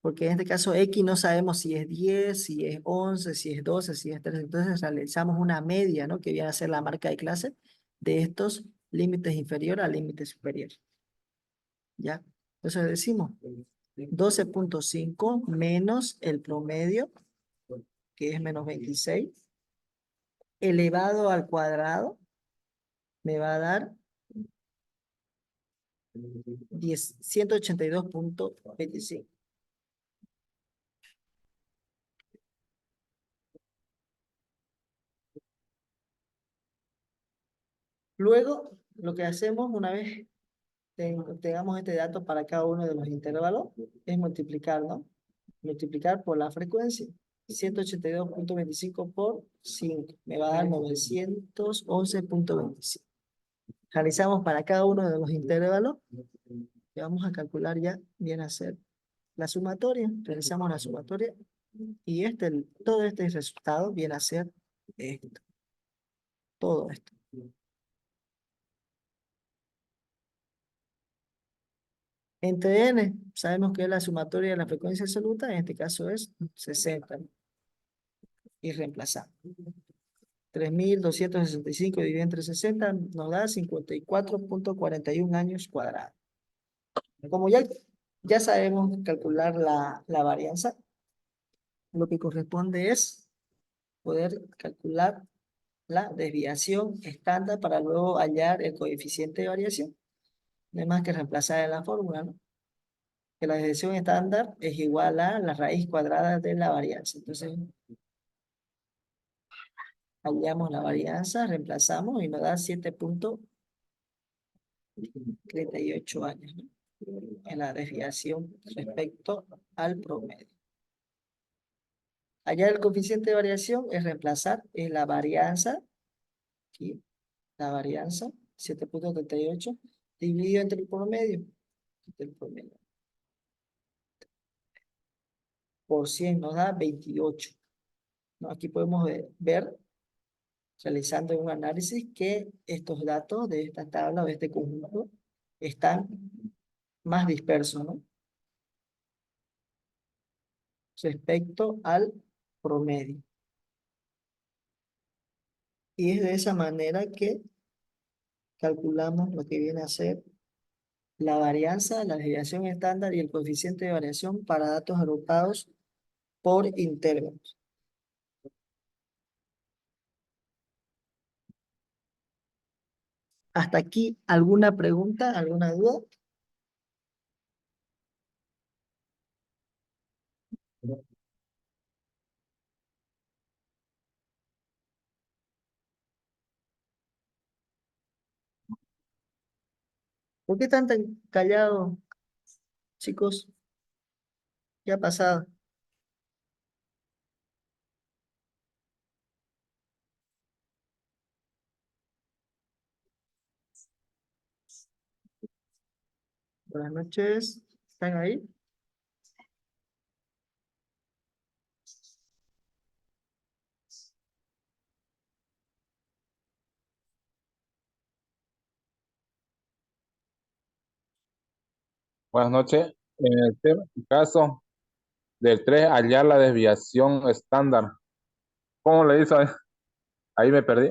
Porque en este caso X no sabemos si es 10, si es 11, si es 12, si es 13. Entonces realizamos una media, ¿no? Que viene a ser la marca de clase de estos límites inferiores al límite superior. ¿Ya? Entonces decimos 12.5 menos el promedio, que es menos 26, elevado al cuadrado, me va a dar 182.25. Luego, lo que hacemos una vez tengamos este dato para cada uno de los intervalos, es multiplicar, ¿no? Multiplicar por la frecuencia. 182.25 por 5, me va a dar 911.25. Realizamos para cada uno de los intervalos, que vamos a calcular ya, viene a ser la sumatoria. Realizamos la sumatoria y todo este resultado viene a ser esto. Todo esto. Entre n, sabemos que es la sumatoria de la frecuencia absoluta, en este caso es 60. Y reemplazamos. 3.265 dividido entre 60 nos da 54.41 años cuadrados. Como ya sabemos calcular la varianza, lo que corresponde es poder calcular la desviación estándar para luego hallar el coeficiente de variación. No hay más que reemplazar en la fórmula, ¿no? Que la desviación estándar es igual a la raíz cuadrada de la varianza. Entonces, hallamos la varianza, reemplazamos y nos da 7.38 años, ¿no? En la desviación respecto al promedio. Hallar el coeficiente de variación es reemplazar en la varianza, aquí, la varianza, 7.38, dividido entre el promedio. El promedio. Por 100 nos da 28. ¿No? Aquí podemos ver, realizando un análisis, que estos datos de esta tabla o de este conjunto están más dispersos, ¿no? Respecto al promedio. Y es de esa manera que calculamos lo que viene a ser la varianza, la desviación estándar y el coeficiente de variación para datos agrupados por intervalos. ¿Hasta aquí alguna pregunta, alguna duda? ¿Por qué están tan callados, chicos? ¿Qué ha pasado? Buenas noches. ¿Están ahí? Buenas noches. En el caso del 3 hallar la desviación estándar. ¿Cómo le hizo? Ahí me perdí.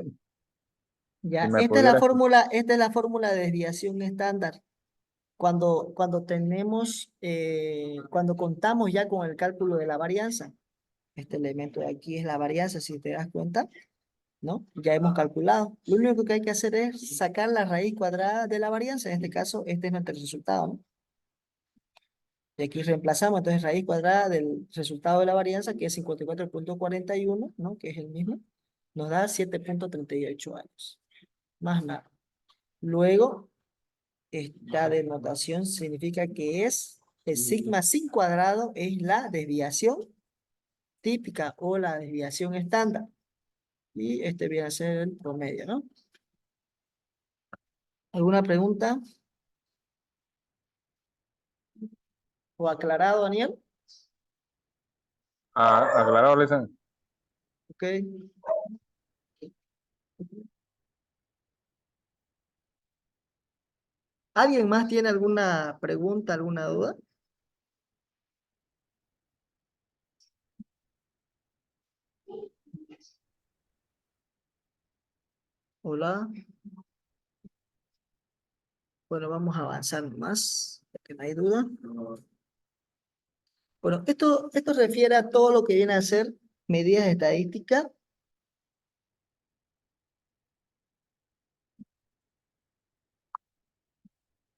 Si Ya, me pudiera. esta es la fórmula de desviación estándar. Cuando contamos ya con el cálculo de la varianza, este elemento de aquí es la varianza, si te das cuenta, ¿no? Ya hemos calculado. Lo único que hay que hacer es sacar la raíz cuadrada de la varianza. En este caso, este es nuestro resultado, ¿no? Y aquí reemplazamos entonces raíz cuadrada del resultado de la varianza, que es 54,41, ¿no? Que es el mismo. Nos da 7,38 años. Más nada. Luego, esta denotación significa que es el sigma sin cuadrado es la desviación típica o la desviación estándar. Y este viene a ser el promedio, ¿no? ¿Alguna pregunta? ¿O aclarado, Daniel? Aclarado, Listen. Ok. ¿Alguien más tiene alguna pregunta, alguna duda? Hola. Bueno, vamos a avanzar más, que no hay duda. Bueno, esto refiere a todo lo que viene a ser medidas estadísticas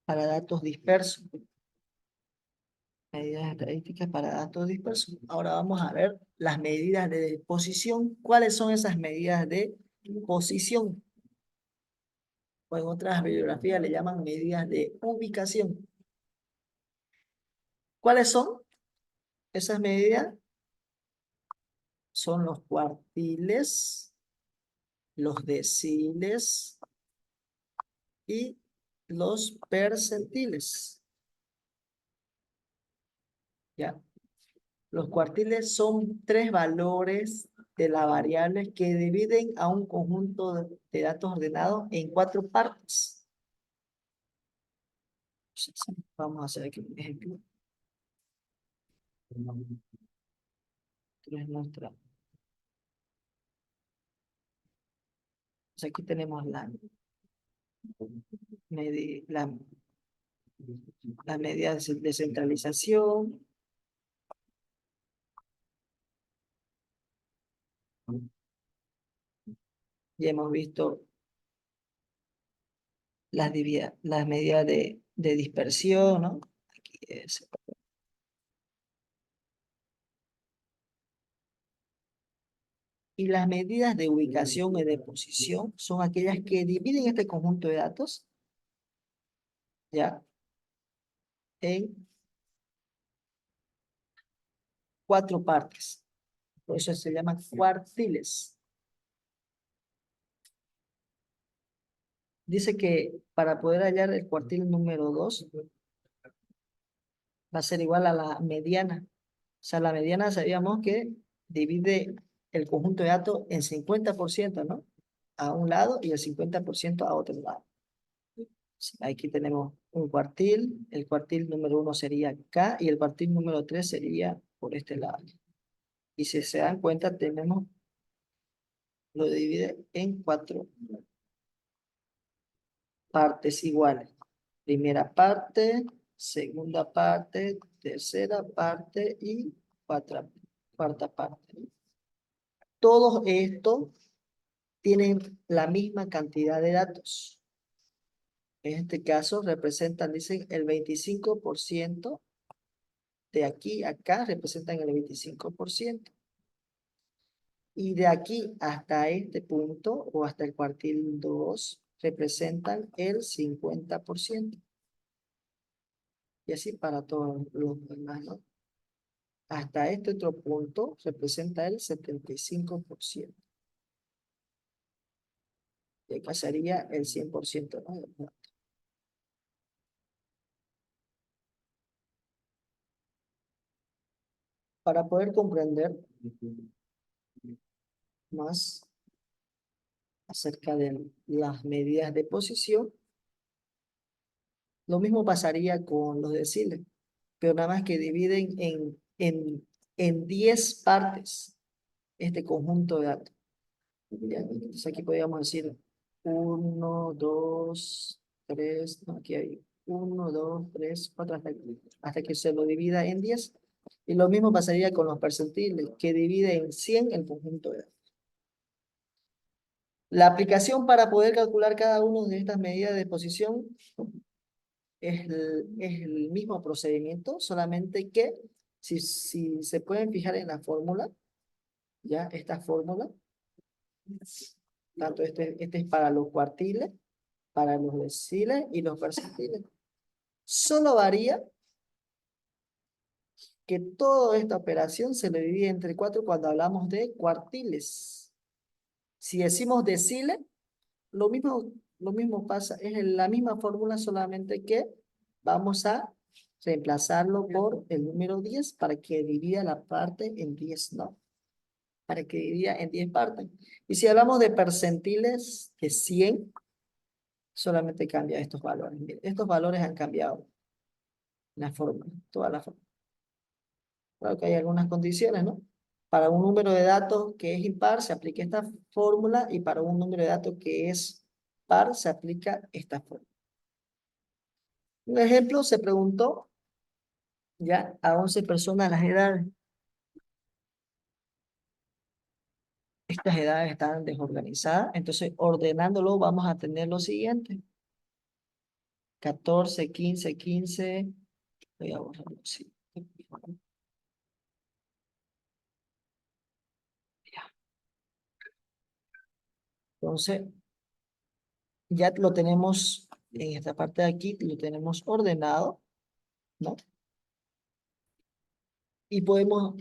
para datos dispersos. Medidas estadísticas para datos dispersos. Ahora vamos a ver las medidas de posición. ¿Cuáles son esas medidas de posición? O en otras bibliografías le llaman medidas de ubicación. ¿Cuáles son esas medidas? Son los cuartiles, los deciles y los percentiles. ¿Ya? Los cuartiles son 3 valores de la variable que dividen a un conjunto de datos ordenados en 4 partes. Vamos a hacer aquí un ejemplo. Es nuestra. Pues aquí tenemos la medida de centralización. Ya hemos visto las medidas de dispersión, ¿no? Aquí es. Y las medidas de ubicación y de posición son aquellas que dividen este conjunto de datos, ¿ya? En 4 partes. Por eso se llaman cuartiles. Dice que para poder hallar el cuartil número 2 va a ser igual a la mediana. O sea, la mediana sabíamos que divide el conjunto de datos en 50%, ¿no? A un lado y el 50% a otro lado. Sí, aquí tenemos un cuartil, el cuartil número 1 sería acá y el cuartil número 3 sería por este lado. Y si se dan cuenta, lo divide en 4 partes iguales. Primera parte, segunda parte, tercera parte y cuarta parte. Todos estos tienen la misma cantidad de datos. En este caso representan, dicen, el 25%. De aquí a acá representan el 25%. Y de aquí hasta este punto o hasta el cuartil 2 representan el 50%. Y así para todos los demás, ¿no? Hasta este otro punto representa el 75%. Y acá sería el 100%, ¿no? Para poder comprender más acerca de las medidas de posición, lo mismo pasaría con los deciles, pero nada más que dividen en 10 partes este conjunto de datos. Ya, entonces aquí podríamos decir 1, 2, 3, no, aquí hay 1, 2, 3, 4, hasta que se lo divida en 10. Y lo mismo pasaría con los percentiles, que divide en 100 el conjunto de datos. La aplicación para poder calcular cada una de estas medidas de posición es el mismo procedimiento, solamente que si se pueden fijar en la fórmula, ya esta fórmula, tanto este es para los cuartiles, para los deciles y los percentiles. Solo varía que toda esta operación se le divide entre 4 cuando hablamos de cuartiles. Si decimos deciles, lo mismo pasa, es la misma fórmula, solamente que vamos a reemplazarlo por el número 10 para que divida la parte en 10, ¿no? Para que divida en 10 partes. Y si hablamos de percentiles de 100, solamente cambia estos valores. Miren, estos valores han cambiado la fórmula, toda la fórmula. Claro que hay algunas condiciones, ¿no? Para un número de datos que es impar se aplica esta fórmula, y para un número de datos que es par se aplica esta fórmula. Un ejemplo, se preguntó ya a 11 personas las edades. Estas edades están desorganizadas, entonces ordenándolo vamos a tener lo siguiente. 14, 15, 15. Voy a borrarlo así. Entonces, ya lo tenemos en esta parte de aquí, lo tenemos ordenado, ¿no? Y podemos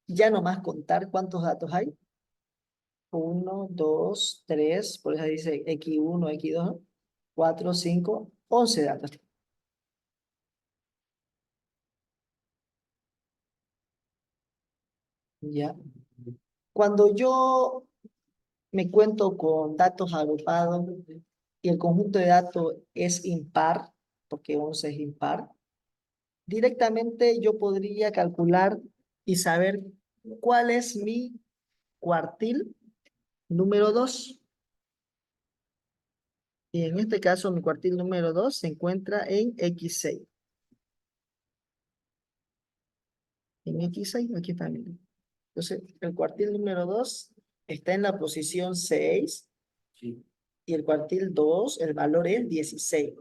ya nomás contar cuántos datos hay. 1, 2, 3, por eso dice X1, X2, 4, 5, 11 datos. Ya. Cuando yo me cuento con datos agrupados y el conjunto de datos es impar, porque 11 es impar, directamente yo podría calcular y saber cuál es mi cuartil número 2. Y en este caso mi cuartil número 2 se encuentra en X6. En X6, aquí está. Miren. Entonces, el cuartil número 2 está en la posición 6. Y el cuartil 2, el valor es 16.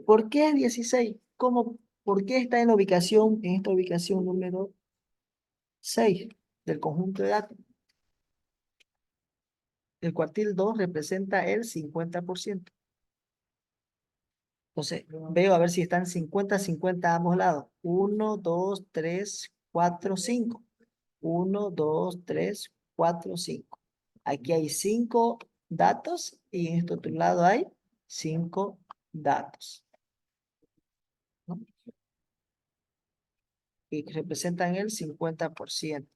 ¿Por qué es 16? ¿Cómo? ¿Por qué está en la ubicación, en esta ubicación número 6 del conjunto de datos? El cuartil 2 representa el 50%. Entonces, veo a ver si están 50-50 a ambos lados. 1, 2, 3, 4, 5. 1, 2, 3, 4, 5. Aquí hay 5 datos y en este otro lado hay 5 datos, ¿no? Y representan el 50%.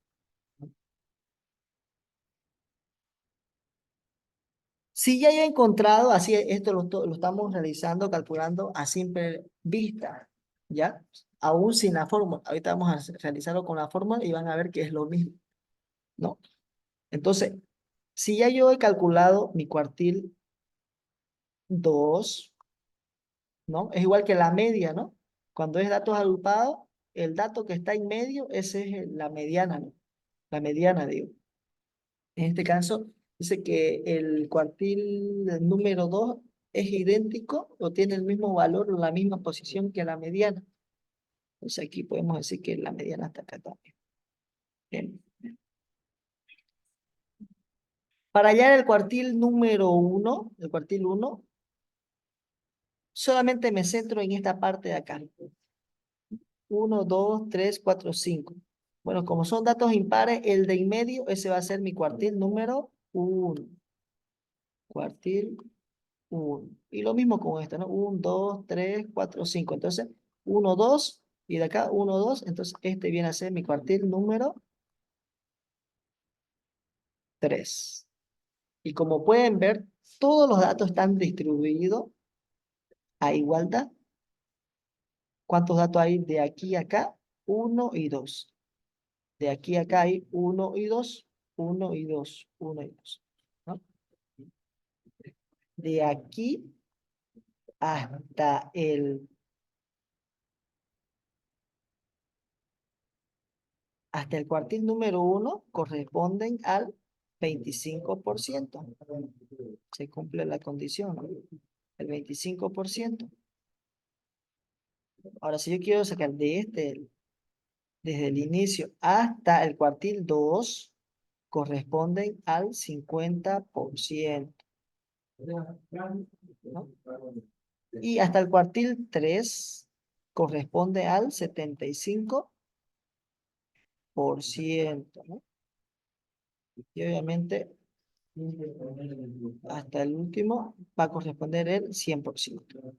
Si ya he encontrado, así esto lo estamos realizando, calculando a simple vista, ¿ya? Aún sin la fórmula. Ahorita vamos a realizarlo con la fórmula y van a ver que es lo mismo, ¿no? Entonces, si ya yo he calculado mi cuartil 2, ¿no? Es igual que la media, ¿no? Cuando es datos agrupados, el dato que está en medio, ese es la mediana, ¿no? La mediana, digo. En este caso, dice que el cuartil número 2 es idéntico o tiene el mismo valor o la misma posición que la mediana. Entonces aquí podemos decir que la mediana está acá también. Bien. Para hallar el cuartil número 1, el cuartil 1, solamente me centro en esta parte de acá. 1, 2, 3, 4, 5. Bueno, como son datos impares, el de en medio, ese va a ser mi cuartil número 1. Cuartil 1. Y lo mismo con este, ¿no? 1, 2, 3, 4, 5. Entonces, 1, 2, y de acá 1, 2. Entonces, este viene a ser mi cuartil número 3. Y como pueden ver, todos los datos están distribuidos a igualdad. ¿Cuántos datos hay de aquí a acá? 1 y 2. De aquí a acá hay 1 y 2, 1 y 2, 1 y 2. ¿No? De aquí hasta el cuartil número 1 corresponden al 25%. Se cumple la condición, ¿no? El 25%. Ahora, si yo quiero sacar desde el inicio hasta el cuartil 2, corresponden al 50%. ¿No? Y hasta el cuartil 3 corresponde al 75%, ¿no? Y obviamente hasta el último va a corresponder el 100%.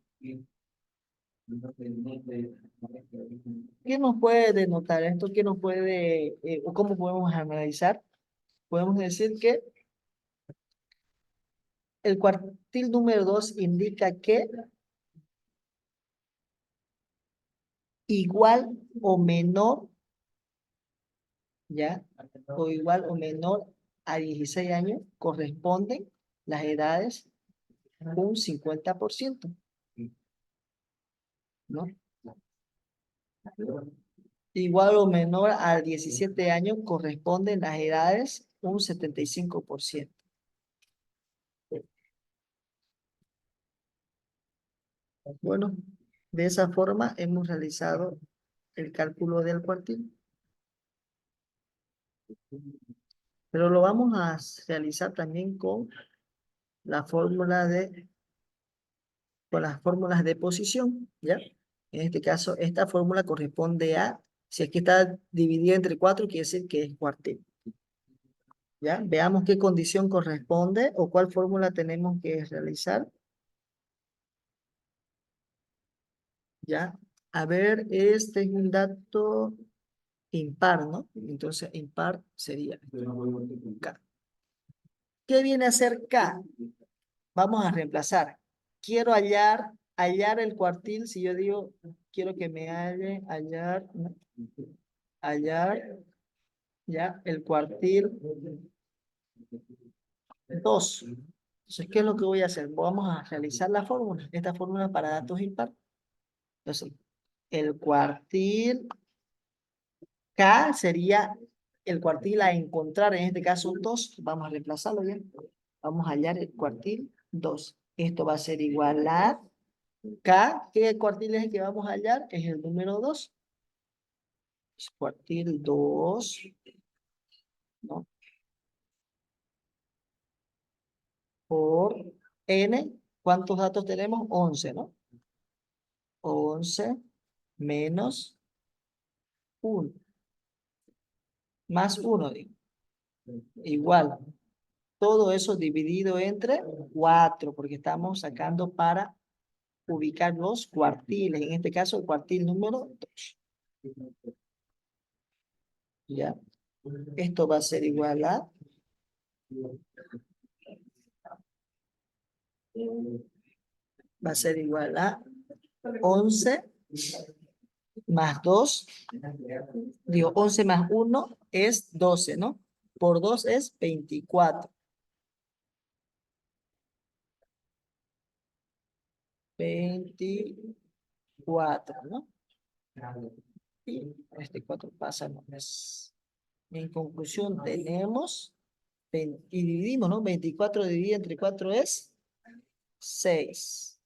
¿Qué nos puede denotar esto? ¿Qué nos puede, o cómo podemos analizar? Podemos decir que el cuartil número 2 indica que igual o menor, ¿ya? O igual o menor a 16 años corresponden las edades un 50%, ¿no? Igual o menor a 17 años corresponden las edades un 75%. Bueno, de esa forma hemos realizado el cálculo del cuartil. Pero lo vamos a realizar también con la fórmula con las fórmulas de posición, ¿ya? En este caso, esta fórmula corresponde a, si aquí está dividida entre 4, quiere decir que es cuartil. ¿Ya? Veamos qué condición corresponde o cuál fórmula tenemos que realizar. ¿Ya? A ver, este es un dato impar, ¿no? Entonces, impar sería K. ¿Qué viene a ser K? Vamos a reemplazar. Quiero hallar el cuartil. Si yo digo, quiero que me hallar, ¿no? Hallar, ya, el cuartil 2. Entonces, ¿qué es lo que voy a hacer? Vamos a realizar la fórmula. Esta fórmula para datos impar. Entonces, el cuartil K sería el cuartil a encontrar, en este caso 2. Vamos a reemplazarlo bien. Vamos a hallar el cuartil 2. Esto va a ser igual a K. ¿Qué cuartil es el que vamos a hallar? Es el número 2. Cuartil 2, ¿no? Por N. ¿Cuántos datos tenemos? 11, ¿no? 11 menos 1. Más 1, digo. Igual. Todo eso dividido entre 4, porque estamos sacando para ubicar los cuartiles. En este caso, el cuartil número 2. ¿Ya? Esto va a ser igual a... Va a ser igual a 11 más 2. Digo, 11 más 1 es 12, ¿no? Por 2 es 24. 24, ¿no? Y este 4 pasa, no es. En conclusión, tenemos, y dividimos, ¿no? 24 dividido entre 4 es 6.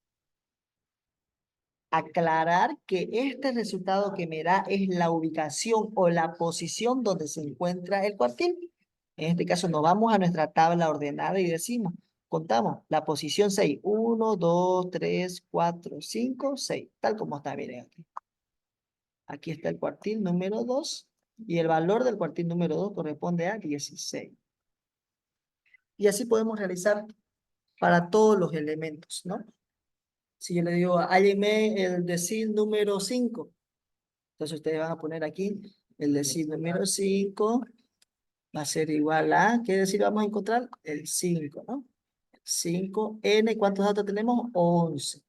Aclarar que este resultado que me da es la ubicación o la posición donde se encuentra el cuartil. En este caso nos vamos a nuestra tabla ordenada y decimos, contamos la posición 6. 1, 2, 3, 4, 5, 6. Tal como está, miren aquí. Aquí está el cuartil número 2 y el valor del cuartil número 2 corresponde a 16. Y así podemos realizar para todos los elementos, ¿no? Si yo le digo, hálleme el decil número 5, entonces ustedes van a poner aquí el decil número 5 va a ser igual a, ¿qué decil vamos a encontrar? El 5, ¿no? 5n, ¿cuántos datos tenemos? 11.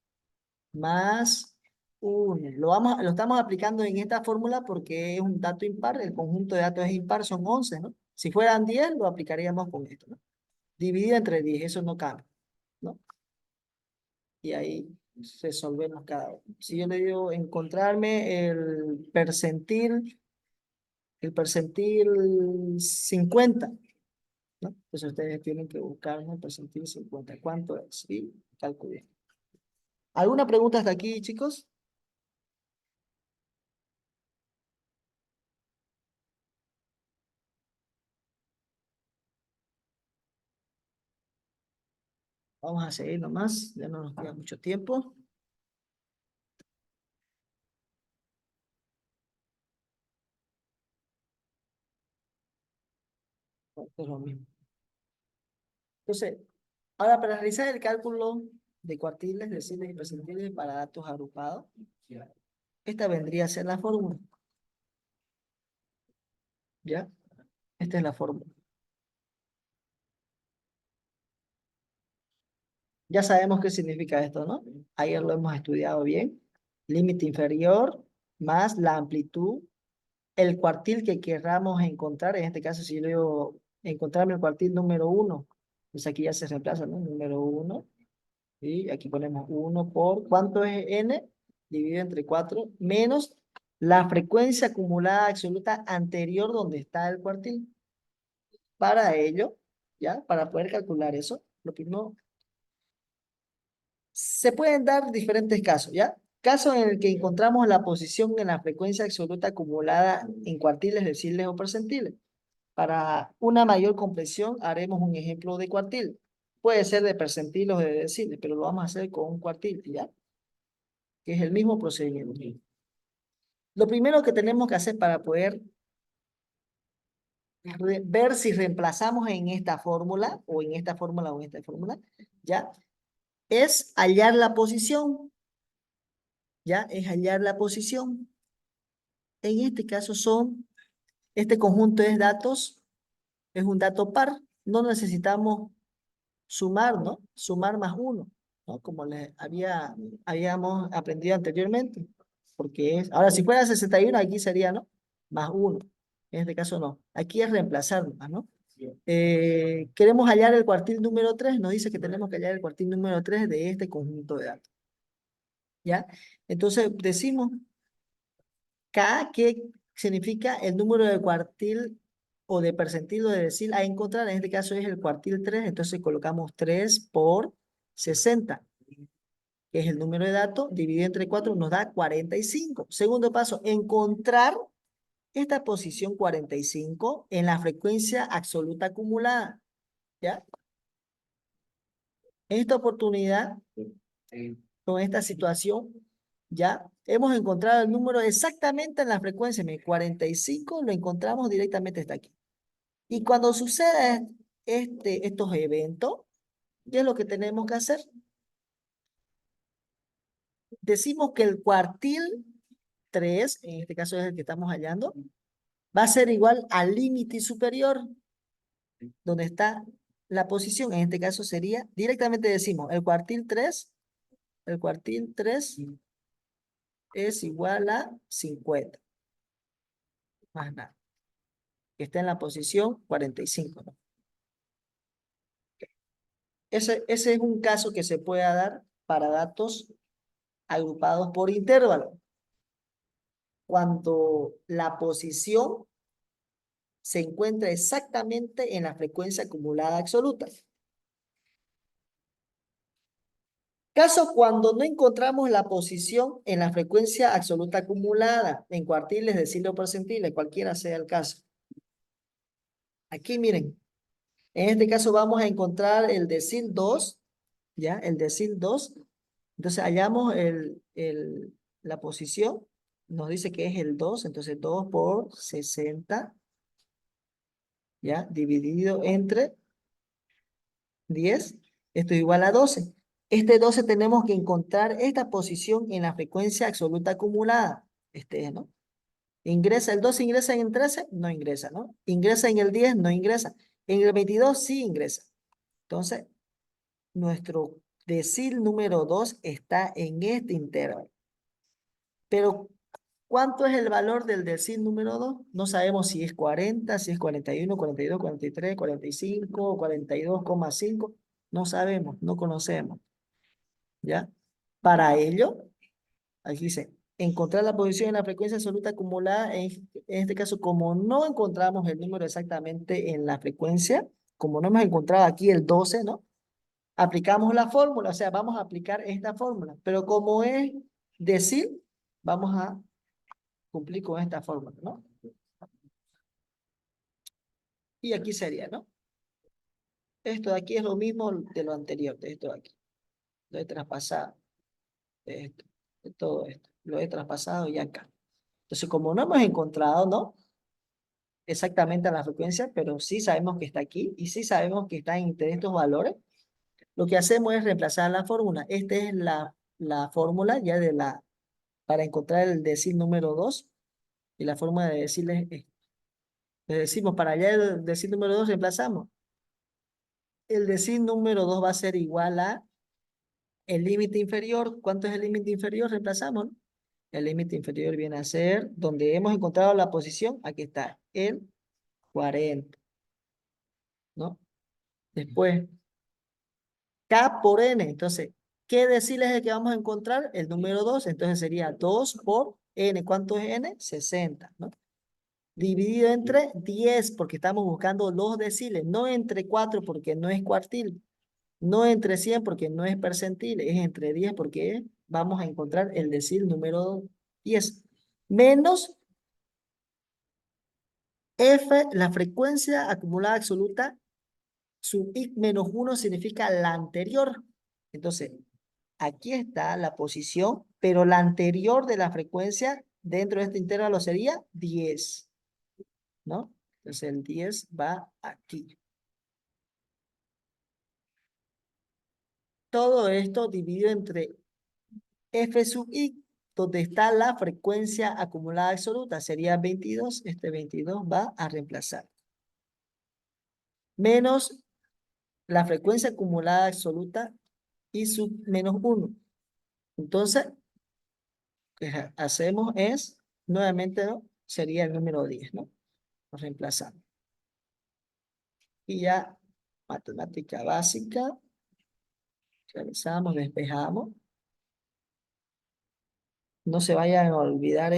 Más 1. Lo estamos aplicando en esta fórmula porque es un dato impar, el conjunto de datos es impar, son 11, ¿no? Si fueran 10, lo aplicaríamos con esto, ¿no? Dividido entre 10, eso no cambia, ¿no? Y ahí resolvemos cada uno. Si yo le digo encontrarme el percentil 50, ¿no? Entonces ustedes tienen que buscar el percentil 50. ¿Cuánto es? Y calculen. ¿Alguna pregunta hasta aquí, chicos? Vamos a seguir nomás, ya no nos queda mucho tiempo. Es lo mismo. Entonces, ahora para realizar el cálculo de cuartiles, deciles y percentiles para datos agrupados, esta vendría a ser la fórmula. ¿Ya? Esta es la fórmula. Ya sabemos qué significa esto, ¿no? Ayer lo hemos estudiado bien. Límite inferior más la amplitud, el cuartil que querramos encontrar. En este caso, si yo digo encontrarme el cuartil número 1, pues aquí ya se reemplaza, ¿no? Número 1. Y aquí ponemos 1 por, ¿cuánto es n? Dividido entre 4, menos la frecuencia acumulada absoluta anterior donde está el cuartil. Para ello, ¿ya? Para poder calcular eso, lo primero, se pueden dar diferentes casos, ¿ya? Caso en el que encontramos la posición en la frecuencia absoluta acumulada en cuartiles, deciles o percentiles. Para una mayor comprensión haremos un ejemplo de cuartil. Puede ser de percentiles o de deciles, pero lo vamos a hacer con un cuartil, ¿ya? Que es el mismo procedimiento. Lo primero que tenemos que hacer para poder ver si reemplazamos en esta fórmula, o en esta fórmula, o en esta fórmula, ¿ya? Es hallar la posición, ¿ya? Es hallar la posición. En este caso este conjunto de datos, es un dato par, no necesitamos sumar, ¿no? Sumar más 1, ¿no? Como habíamos aprendido anteriormente, porque ahora si fuera 61, aquí sería, ¿no? Más 1, en este caso no, aquí es reemplazar nomás, ¿no? Queremos hallar el cuartil número 3, nos dice que tenemos que hallar el cuartil número 3 de este conjunto de datos, ¿ya? Entonces decimos K, que significa el número de cuartil o de percentil o de decil a encontrar, en este caso es el cuartil 3, entonces colocamos 3 por 60, que es el número de datos, dividido entre 4 nos da 45. Segundo paso, encontrar esta posición 45 en la frecuencia absoluta acumulada, ¿ya? En esta oportunidad, con esta situación, ya hemos encontrado el número exactamente en la frecuencia. 45 lo encontramos directamente hasta aquí. Y cuando sucede estos eventos, ¿qué es lo que tenemos que hacer? Decimos que el cuartil 3, en este caso es el que estamos hallando, va a ser igual al límite superior, donde está la posición. En este caso sería, directamente decimos, el cuartil 3 es igual a 50. Más nada. Que está en la posición 45, ¿no? Ese es un caso que se puede dar para datos agrupados por intervalo. Cuando la posición se encuentra exactamente en la frecuencia acumulada absoluta. Caso cuando no encontramos la posición en la frecuencia absoluta acumulada, en cuartiles, deciles o percentiles, cualquiera sea el caso. Aquí miren, en este caso vamos a encontrar el decil 2, ¿ya? El decil 2. Entonces hallamos la posición nos dice que es el 2, entonces 2 por 60, ¿ya? Dividido entre 10, esto es igual a 12. Este 12 tenemos que encontrar esta posición en la frecuencia absoluta acumulada. Este es, ¿no? Ingresa, el 12 ingresa en el 13, no ingresa, ¿no? Ingresa en el 10, no ingresa. En el 22 sí ingresa. Entonces, nuestro decil número 2 está en este intervalo. Pero, ¿cuánto es el valor del decil número 2? No sabemos si es 40, si es 41, 42, 43, 45, 42,5. No sabemos, no conocemos. ¿Ya? Para ello, aquí dice, encontrar la posición en la frecuencia absoluta acumulada. En este caso, como no encontramos el número exactamente en la frecuencia, como no hemos encontrado aquí el 12, ¿no? Aplicamos la fórmula, o sea, vamos a aplicar esta fórmula, pero como es decir, vamos a cumplir con esta fórmula, ¿no? Y aquí sería, ¿no? Esto de aquí es lo mismo de lo anterior, de esto de aquí. Lo he traspasado, de esto, de todo esto. Lo he traspasado y acá. Entonces, como no hemos encontrado, ¿no? Exactamente la frecuencia, pero sí sabemos que está aquí y sí sabemos que está entre estos valores, lo que hacemos es reemplazar la fórmula. Esta es la fórmula ya para encontrar el decil número 2. Y la forma de decirles, le decimos para allá el decil número 2 reemplazamos. El decil número 2 va a ser igual a el límite inferior. ¿Cuánto es el límite inferior? Reemplazamos, ¿no? El límite inferior viene a ser donde hemos encontrado la posición. Aquí está, el 40, ¿no? Después, K por N. Entonces, ¿qué decil es el que vamos a encontrar? El número 2. Entonces sería 2 por N. ¿Cuánto es N? 60, ¿no? Dividido entre 10, porque estamos buscando los deciles, no entre 4 porque no es cuartil, no entre 100 porque no es percentil, es entre 10 porque vamos a encontrar el decil número 10, menos F, la frecuencia acumulada absoluta, su I menos 1 significa la anterior. Entonces, aquí está la posición, pero la anterior de la frecuencia dentro de este intervalo sería 10. ¿No? Entonces el 10 va aquí. Todo esto dividido entre F sub I, donde está la frecuencia acumulada absoluta, sería 22. Este 22 va a reemplazar. Menos la frecuencia acumulada absoluta I sub menos 1. Entonces, lo que hacemos es, nuevamente, ¿no? Sería el número 10, ¿no? Lo reemplazamos. Y ya, matemática básica, realizamos, despejamos. No se vayan a olvidar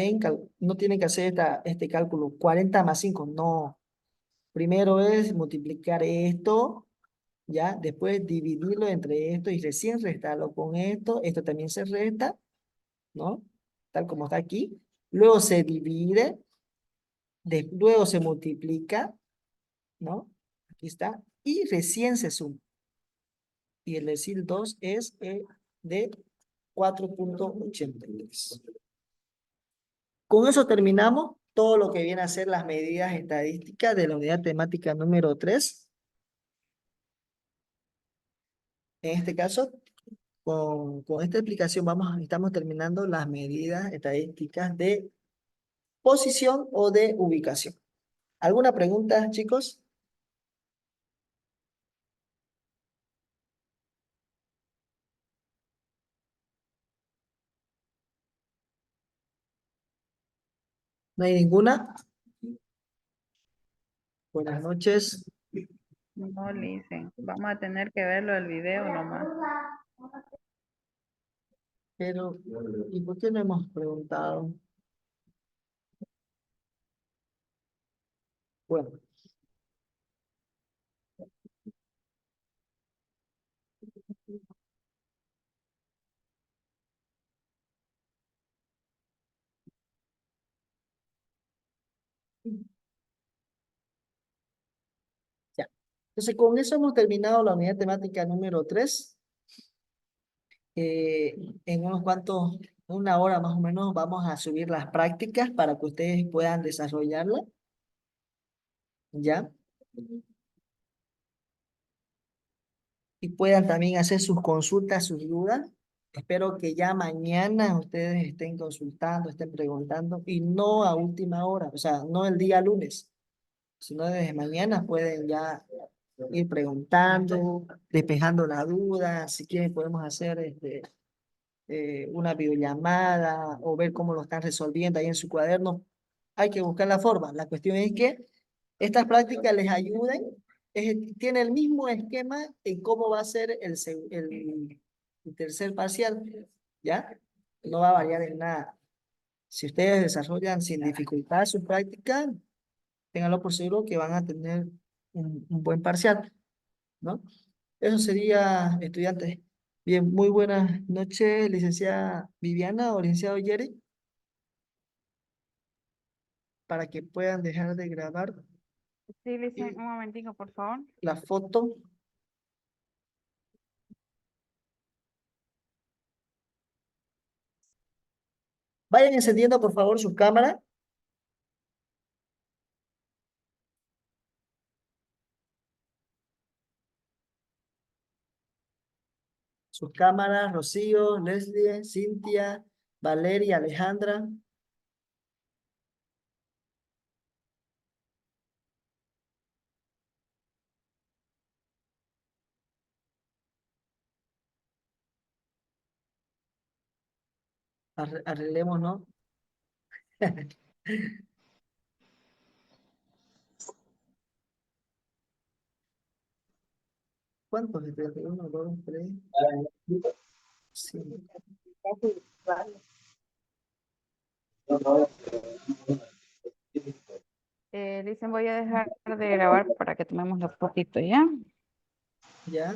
no tienen que hacer este cálculo, 40 más 5, no. Primero es multiplicar esto, ya, después dividirlo entre esto y recién restarlo con esto también se resta, ¿no? Tal como está aquí. Luego se divide, luego se multiplica, ¿no? Aquí está, y recién se suma. Y el decil 2 es de 4,83. Con eso terminamos todo lo que viene a ser las medidas estadísticas de la unidad temática número 3. En este caso, con esta explicación estamos terminando las medidas estadísticas de posición o de ubicación. ¿Alguna pregunta, chicos? ¿No hay ninguna? Buenas noches. No, dicen. Vamos a tener que verlo el video nomás. Pero, ¿y por qué no hemos preguntado? Bueno, ya. Entonces, con eso hemos terminado la unidad temática número 3. En unos cuantos una hora más o menos vamos a subir las prácticas para que ustedes puedan desarrollarlas, ¿ya? Y puedan también hacer sus consultas, sus dudas. Espero que ya mañana ustedes estén consultando, estén preguntando y no a última hora, o sea, no el día lunes, sino desde mañana pueden ya ir preguntando, despejando la duda. Si quieren podemos hacer una videollamada o ver cómo lo están resolviendo ahí en su cuaderno. Hay que buscar la forma. La cuestión es que estas prácticas les ayuden. Tiene el mismo esquema en cómo va a ser el tercer parcial, ¿ya? No va a variar en nada. Si ustedes desarrollan sin dificultad su práctica, ténganlo por seguro que van a tener un buen parcial, ¿no? Eso sería, estudiantes. Bien, muy buenas noches, licenciada Viviana o licenciado Jerry, para que puedan dejar de grabar Sí, Licen, un momentico, por favor. la foto. Vayan encendiendo, por favor, su cámara. Sus cámaras, Rocío, Leslie, Cintia, Valeria, Alejandra. Arreglemos, ¿no? ¿Cuántos? 1, 2, 3, 5. Licen, voy a dejar de grabar para que tomemos la fotito, ¿ya? ¿Ya?